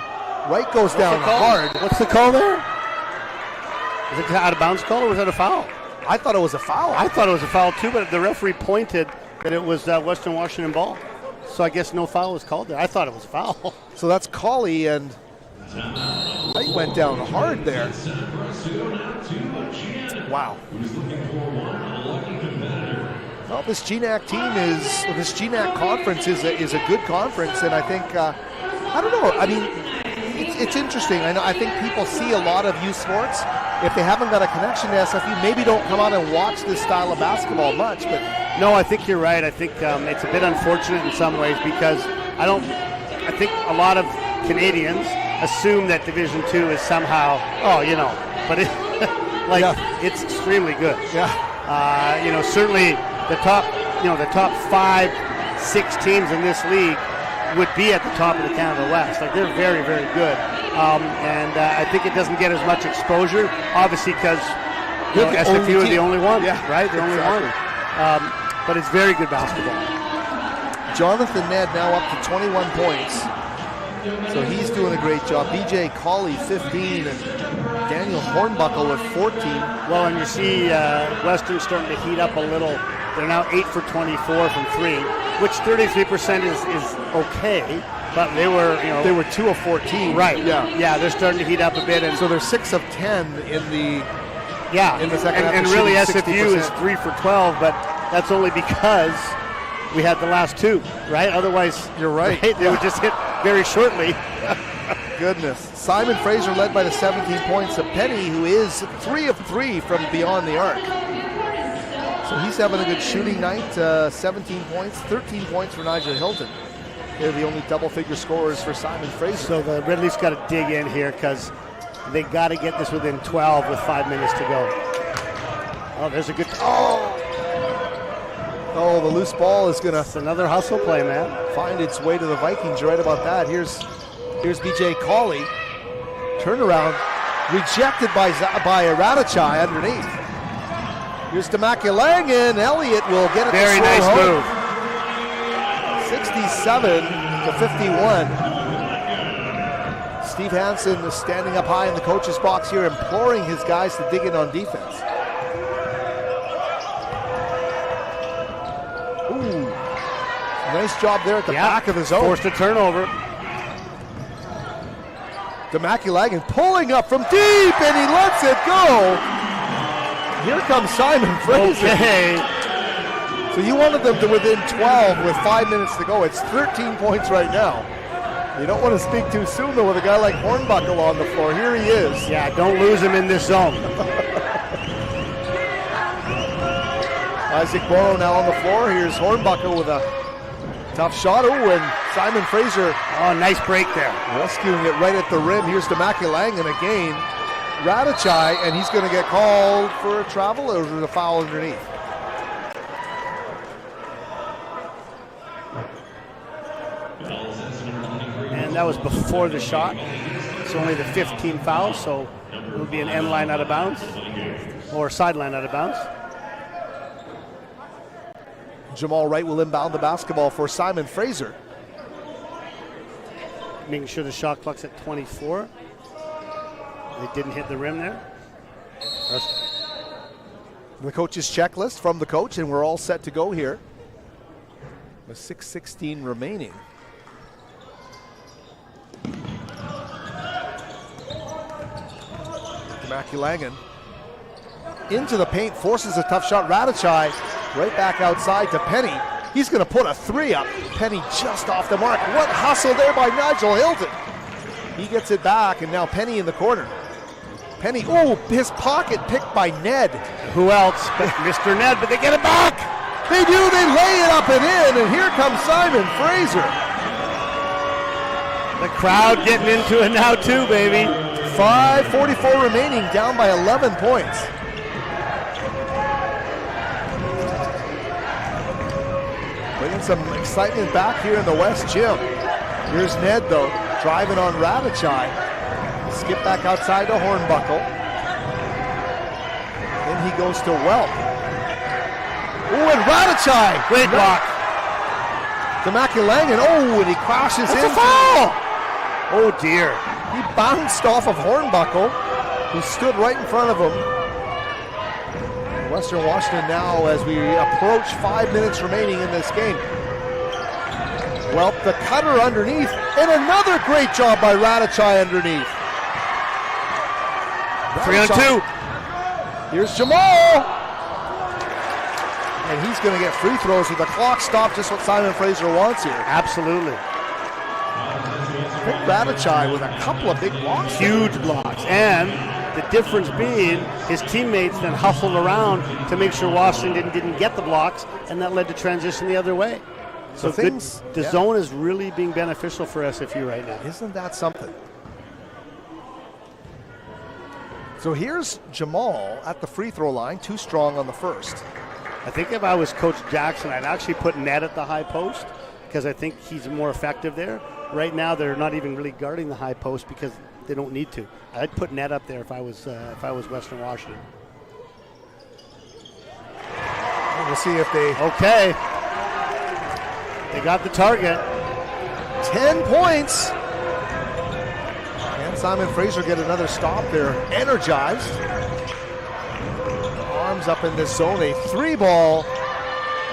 Wright goes down hard. What's the call there? Is it out of bounds call or was that a foul? I thought it was a foul. I thought it was a foul too, but the referee pointed that it was Western Washington ball. So I guess no foul was called there. I thought it was a foul. So that's Colley, and Wright went down hard there. Wow. Well, this GNAC team this GNAC conference is a good conference, and I think, I don't know, I mean, it's interesting. I think people see a lot of youth sports. If they haven't got a connection to SFU, maybe don't come out and watch this style of basketball much. But no, I think you're right. I think it's a bit unfortunate in some ways because I think a lot of Canadians assume that Division II is somehow, but it's extremely good. Yeah. Certainly the top 5-6 teams in this league would be at the top of the Canada West. Like, they're very, very good. And I think it doesn't get as much exposure, obviously, because SFU is the only one, right? The only one. But it's very good basketball. Jonathan Ned now up to 21 points. So he's doing a great job. BJ Colley, 15, and Daniel Hornbuckle with 14. Well, and you see Western starting to heat up a little. They're now 8 for 24 from 3, which 33% is okay. But they were 2 of 14. Right. Yeah. They're starting to heat up a bit, and so they're 6 of 10 in the Yeah, in the second half. And really SFU 60%. is 3 for 12, but that's only because we had the last two, right? Otherwise, you're right. They would just hit very shortly. Goodness. Simon Fraser led by the 17 points of Penny, who is 3 of 3 from beyond the arc. So he's having a good shooting night. 17 points, 13 points for Nigel Hilton. They're the only double-figure scorers for Simon Fraser. So the Red Leafs got to dig in here because they got to get this within 12 with 5 minutes to go. Oh, there's a good... Oh, the loose ball is going to... It's another hustle play, man. Find its way to the Vikings. You're right about that. Here's BJ Cawley. Turnaround. Rejected by Radachai underneath. Here's Demakulangan. Elliott will get it Very to nice home. move. 67 to 51. Steve Hansen is standing up high in the coach's box here, imploring his guys to dig in on defense. Ooh, nice job there at the back of his own. Forced a turnover. Demakulangan pulling up from deep, and he lets it go. Here comes Simon Fraser. Okay. So you wanted them to within 12 with 5 minutes to go. It's 13 points right now. You don't want to speak too soon, though, with a guy like Hornbuckle on the floor. Here he is. Yeah, don't lose him in this zone. Isaac Morrow now on the floor. Here's Hornbuckle with a tough shot. Oh, and Simon Fraser. Oh, nice break there. Rescuing it right at the rim. Here's Demakulangan again. Radachai, and he's going to get called for a travel or the foul underneath. And that was before the shot. It's only the 15th foul, so it'll be an end line out of bounds or sideline out of bounds. Jamal Wright will inbound the basketball for Simon Fraser. Making sure the shot clock's at 24. They didn't hit the rim there. The coach's checklist from the coach, and we're all set to go here. With 6:16 remaining. Demakulangan into the paint, forces a tough shot. Radachai right back outside to Penny. He's going to put a 3 up. Penny just off the mark. What hustle there by Nigel Hilton. He gets it back, and now Penny in the corner. Penny, oh, his pocket picked by Ned. Who else but Mr. Ned, but they get it back. They do, they lay it up and in, and here comes Simon Fraser. The crowd getting into it now too, baby. 5:44 remaining, down by 11 points. Bringing some excitement back here in the West Gym. Here's Ned, though, driving on Radachai. Skip back outside to Hornbuckle. Then he goes to Welp. Oh, and Radachai! Great block. Demakulangan, oh, and he crashes in. That's a foul! Oh, dear. He bounced off of Hornbuckle, who stood right in front of him. Western Washington now, as we approach 5 minutes remaining in this game. Well, the cutter underneath, and another great job by Radachai underneath. 3 on 2. Here's Jamal. And he's going to get free throws with the clock stopped, just what Simon Fraser wants here. Absolutely. Radachai with a couple of big blocks. Huge blocks. And the difference being his teammates then hustled around to make sure Washington didn't get the blocks, and that led to transition the other way. So the zone is really being beneficial for SFU right now. Isn't that something? So here's Jamal at the free throw line, too strong on the first. I think if I was Coach Jackson, I'd actually put Ned at the high post because I think he's more effective there. Right now, they're not even really guarding the high post because they don't need to. I'd put Ned up there if I was Western Washington. We'll see if they... Okay. They got the target. 10 points. Can Simon Fraser get another stop? They're energized. Arms up in this zone. A 3-ball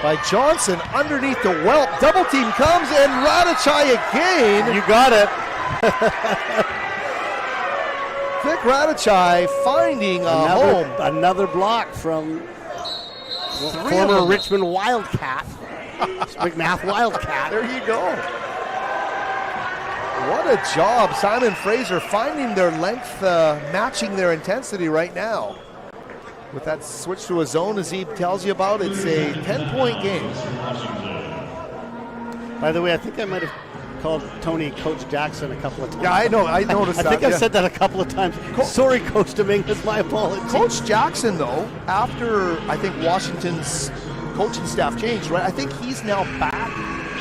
by Johnson underneath the Welp. Double team comes, and Radachai again. You got it. Vic Radachai finding a home. Another block from former Richmond Wildcat. McMath Wildcat. There you go. What a job. Simon Fraser finding their length, matching their intensity right now. With that switch to a zone, as he tells you about, it's a 10-point game. By the way, I think I might have called Tony Coach Jackson a couple of times. Yeah, I know. I noticed that. I think I've said that a couple of times. Sorry, Coach Dominguez, my apologies. Coach Jackson, though, after I think Washington's coaching staff changed, right? I think he's now back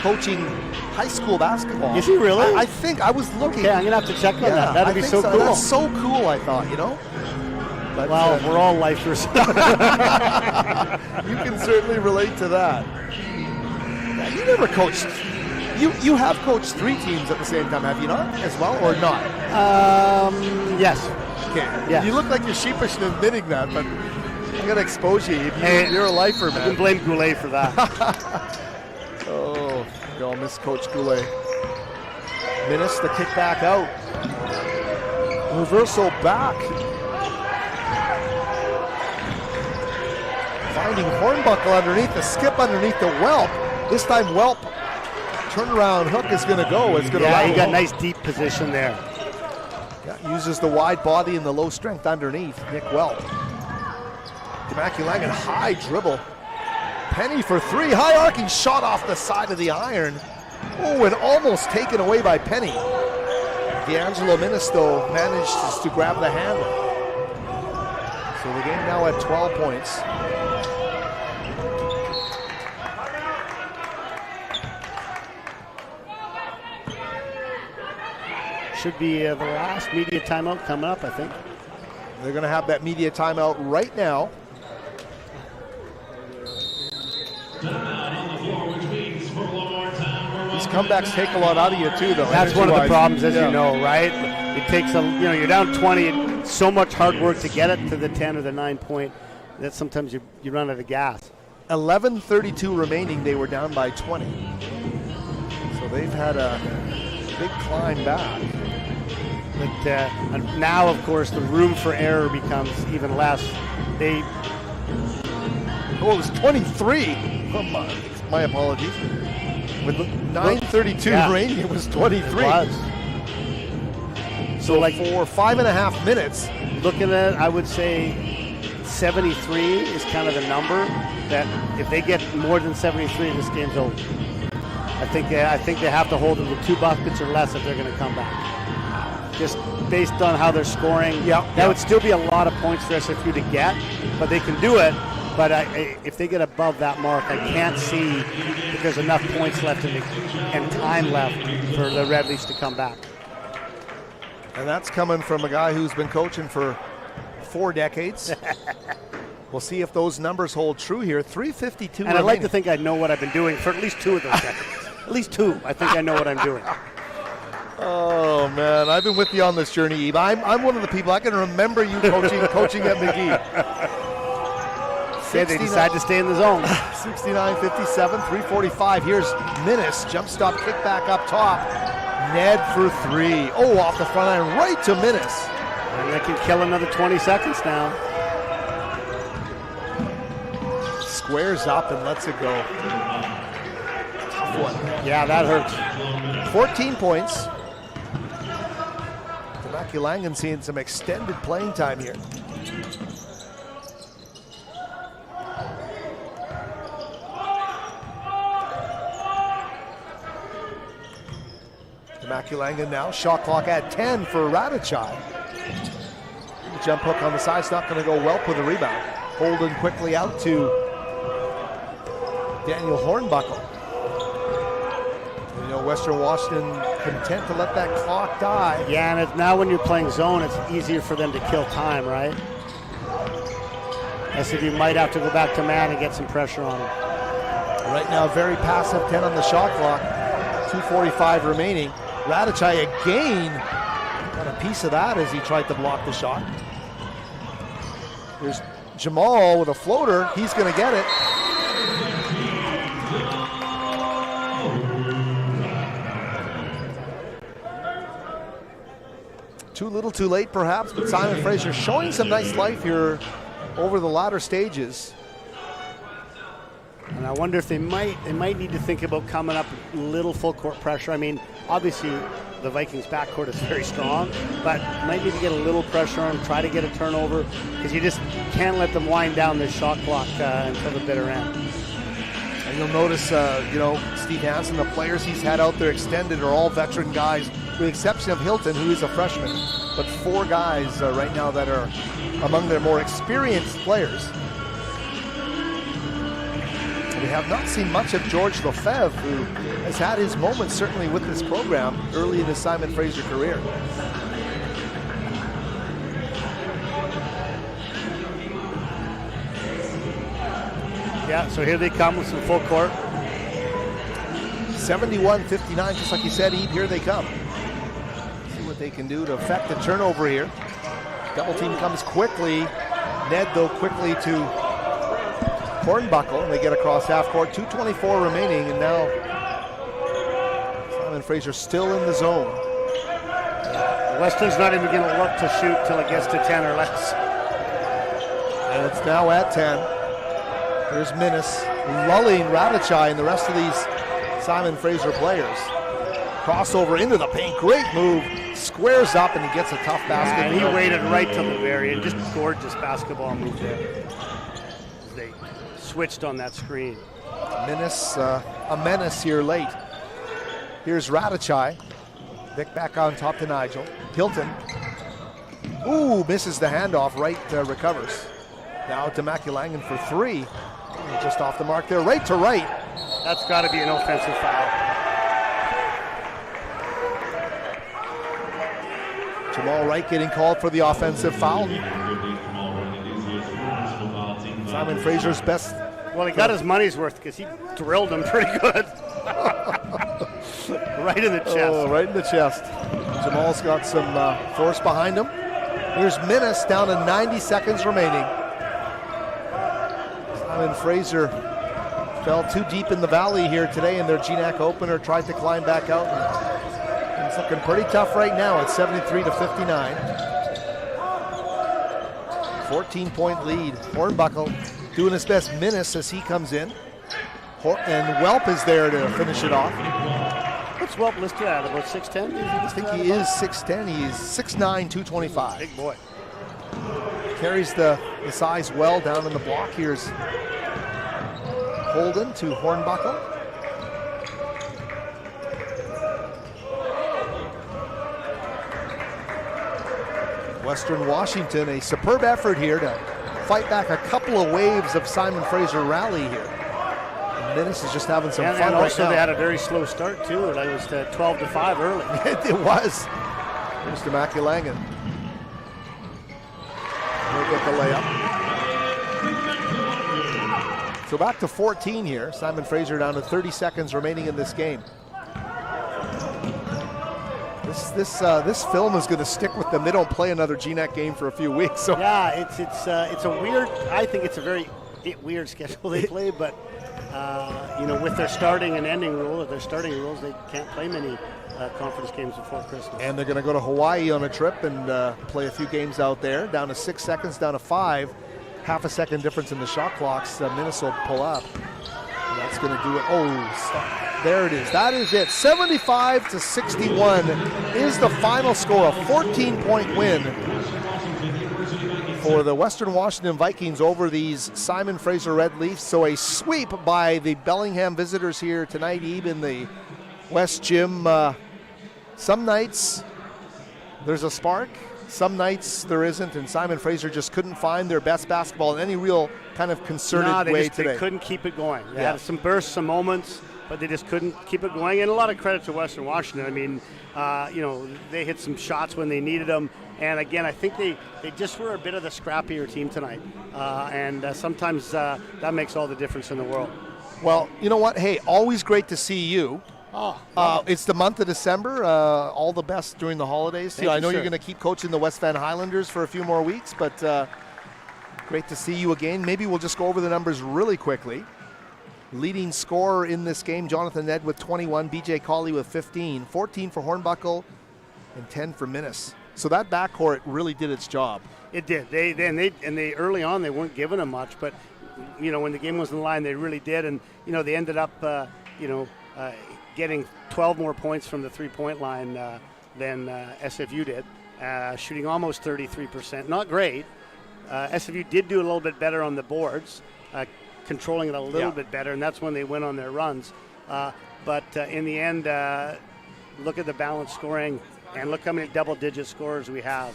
coaching high school basketball. Is he really? I think I was looking. Okay, I'm going to have to check on that. That'd be so cool. That's so cool, I thought, you know? But, well, we're all lifers. You can certainly relate to that. Yeah, you never coached. You have coached 3 teams at the same time, have you not? As well, or not? Yes. Okay. Yes. You look like you're sheepish in admitting that, but I'm going to expose you. You're a lifer, man. You can blame Goulet for that. Oh, go miss Coach Goulet. Minnis, the kick back out. Reversal back. Finding Hornbuckle underneath, the skip underneath the Welp. This time Welp, turnaround hook is going to go. It's going to he got nice deep position there. Yeah, uses the wide body and the low strength underneath, Nick Welp. Temaki-Langan, high dribble. Penny for 3, high arcing shot off the side of the iron. Oh, and almost taken away by Penny. D'Angelo Minnis, though, managed to grab the handle. So the game now at 12 points. Should be the last media timeout coming up, I think. They're going to have that media timeout right now. These comebacks take a lot out of you too, though. That's one of the problems, as you know, right? It takes you're down 20, so much hard work to get it to the 10 or the 9 point that sometimes you run out of gas. 11:32 remaining, they were down by 20. So they've had a big climb back. But now, of course, the room for error becomes even less. It was 23. My apologies. With 9:32 remaining, it was 23. It was. So like for 5.5 minutes. Looking at it, I would say 73 is kind of the number that if they get more than 73, this game's over. I think they have to hold them to 2 buckets or less if they're going to come back. Just based on how they're scoring, that would still be a lot of points for SFU to get, but they can do it. But if they get above that mark, I can't see that there's enough points left and time left for the Red Leafs to come back. And that's coming from a guy who's been coaching for 4 decades. We'll see if those numbers hold true here. 3:52 And I'd like to think I know what I've been doing for at least 2 of those decades. At least 2. I think I know what I'm doing. Oh, man. I've been with you on this journey, Eve. I'm one of the people. I can remember you coaching at McGee. Yeah, they decide to stay in the zone. 69-57, 3:45. Here's Minnis. Jump stop, kick back up top. Ned for 3. Oh, off the front line, right to Minnis. And they can kill another 20 seconds now. Squares up and lets it go. Tough one. Yeah, that hurts. 14 points. Temaki-Langan seeing some extended playing time here. Temaki-Langan now, shot clock at 10 for Radachai. Jump hook on the side, it's not going to go well with the rebound. Holden quickly out to Daniel Hornbuckle. You know, Western Washington content to let that clock die. Yeah, and now when you're playing zone, it's easier for them to kill time, right? SFU might have to go back to man and get some pressure on him. Right now, very passive, 10 on the shot clock. 2:45 remaining. Radachai again got a piece of that as he tried to block the shot. There's Jamal with a floater. He's going to get it. Too little, too late, perhaps, but Simon Fraser showing some nice life here over the latter stages. And I wonder if they might need to think about coming up a little full court pressure. I mean, obviously the Vikings backcourt is very strong, but might need to get a little pressure on them, try to get a turnover, because you just can't let them wind down this shot clock until the bitter end. And you'll notice, Steve Hansen, the players he's had out there extended are all veteran guys, with the exception of Hilton, who is a freshman. But 4 guys right now that are among their more experienced players. We have not seen much of George Lefebvre, who has had his moments certainly with this program early in his Simon Fraser career. Yeah, so here they come with some full court. 71-59, just like you said, Eve, here they come. See what they can do to affect the turnover here. Double team comes quickly. Ned, though, quickly to Hornbuckle, and they get across half court. 2:24 remaining, and now Simon Fraser still in the zone. Weston's not even going to look to shoot till it gets to 10 or less. And it's now at 10. Here's Minnis lulling Radachai and the rest of these Simon Fraser players. Crossover into the paint, great move. Squares up, and he gets a tough basket. And he waited right till the very end. Just gorgeous basketball move there. They switched on that screen. Minnis, a menace here late. Here's Radachai. Vic back on top to Nigel. Hilton. Ooh, misses the handoff. Right recovers. Now to Maculangan for 3. Just off the mark there. Right to right. That's got to be an offensive foul. Jamal Wright getting called for the offensive foul. Simon Fraser's best. Well, he got his money's worth because he drilled him pretty good. Right in the chest. Oh, right in the chest. Jamal's got some force behind him. Here's Minnis down to 90 seconds remaining. Simon Fraser fell too deep in the valley here today in their GNAC opener, tried to climb back out. And it's looking pretty tough right now at 73-59. 14-point lead. Hornbuckle doing his best. Minnis as he comes in. And Welp is there to finish it off. What's Welp listed at? About 6'10"? I think he is 6'10". He's 6'9", 225. Big boy. Carries the size well down in the block. Here's Holden to Hornbuckle. Western Washington, a superb effort here to fight back a couple of waves of Simon Fraser rally here. And Minnis is just having some fun and also right now. They had a very slow start too. It was 12-5 early. It was. Here's to Maculangan. He'll get the layup. So back to 14 here. Simon Fraser down to 30 seconds remaining in this game. This film is going to stick with them. They don't play another GNAC game for a few weeks. So yeah, it's a weird. I think it's a very weird schedule they play, but with their starting and ending rules, they can't play many conference games before Christmas. And they're going to go to Hawaii on a trip and play a few games out there. Down to 6 seconds, down to 5. Half a second difference in the shot clocks. Minnesota pull up. And that's going to do it. Oh, stop. There it is. That is it. 75-61 is the final score. A 14-point win for the Western Washington Vikings over these Simon Fraser Red Leafs. So a sweep by the Bellingham visitors here tonight, even the West Gym. Some nights there's a spark. Some nights there isn't, and Simon Fraser just couldn't find their best basketball in any real kind of concerted way today. They couldn't keep it going. They had some bursts, some moments, but they just couldn't keep it going. And a lot of credit to Western Washington. I mean, they hit some shots when they needed them. And again, I think they just were a bit of the scrappier team tonight. And sometimes that makes all the difference in the world. Well, you know what? Hey, always great to see you. It's the month of December. All the best during the holidays. I know you're going to keep coaching the West Van Highlanders for a few more weeks, but great to see you again. Maybe we'll just go over the numbers really quickly. Leading scorer in this game, Jonathan Ned with 21, BJ Cawley with 15, 14 for Hornbuckle, and 10 for Minnis. So that backcourt really did its job. It did. They early on they weren't giving them much, but when the game was in the line, they really did, and they ended up getting 12 more points from the 3-point line than SFU did, shooting almost 33%. Not great. SFU did do a little bit better on the boards, controlling it a little bit better, and that's when they went on their runs. But in the end, look at the balanced scoring, and look how many double-digit scorers we have.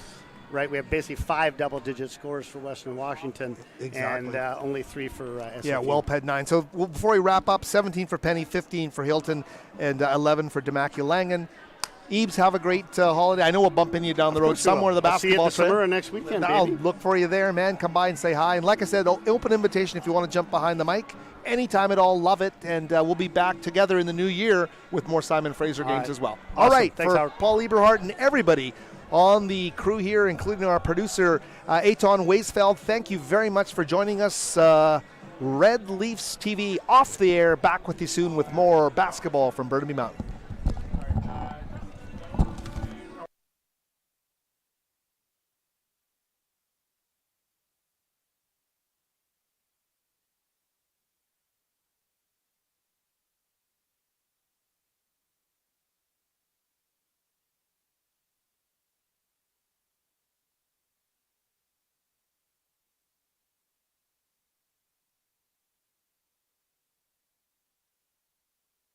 Right, we have basically 5 double-digit scores for Western Washington, and only 3 for SFU. Yeah, Welped 9. So before we wrap up, 17 for Penny, 15 for Hilton, and 11 for Demakia-Langan. Ebes, have a great holiday. I know we'll bump into you down the road somewhere. The basketball. I'll see you at the Samura next weekend, I'll baby. look for you there, man. Come by and say hi. And like I said, open invitation if you want to jump behind the mic. Anytime at all, love it. And we'll be back together in the new year with more Simon Fraser games as well. Awesome. All right, thanks, for Howard. Paul Eberhardt and everybody on the crew here, including our producer, Eitan Weisfeld, thank you very much for joining us. Red Leafs TV off the air. Back with you soon with more basketball from Burnaby Mountain.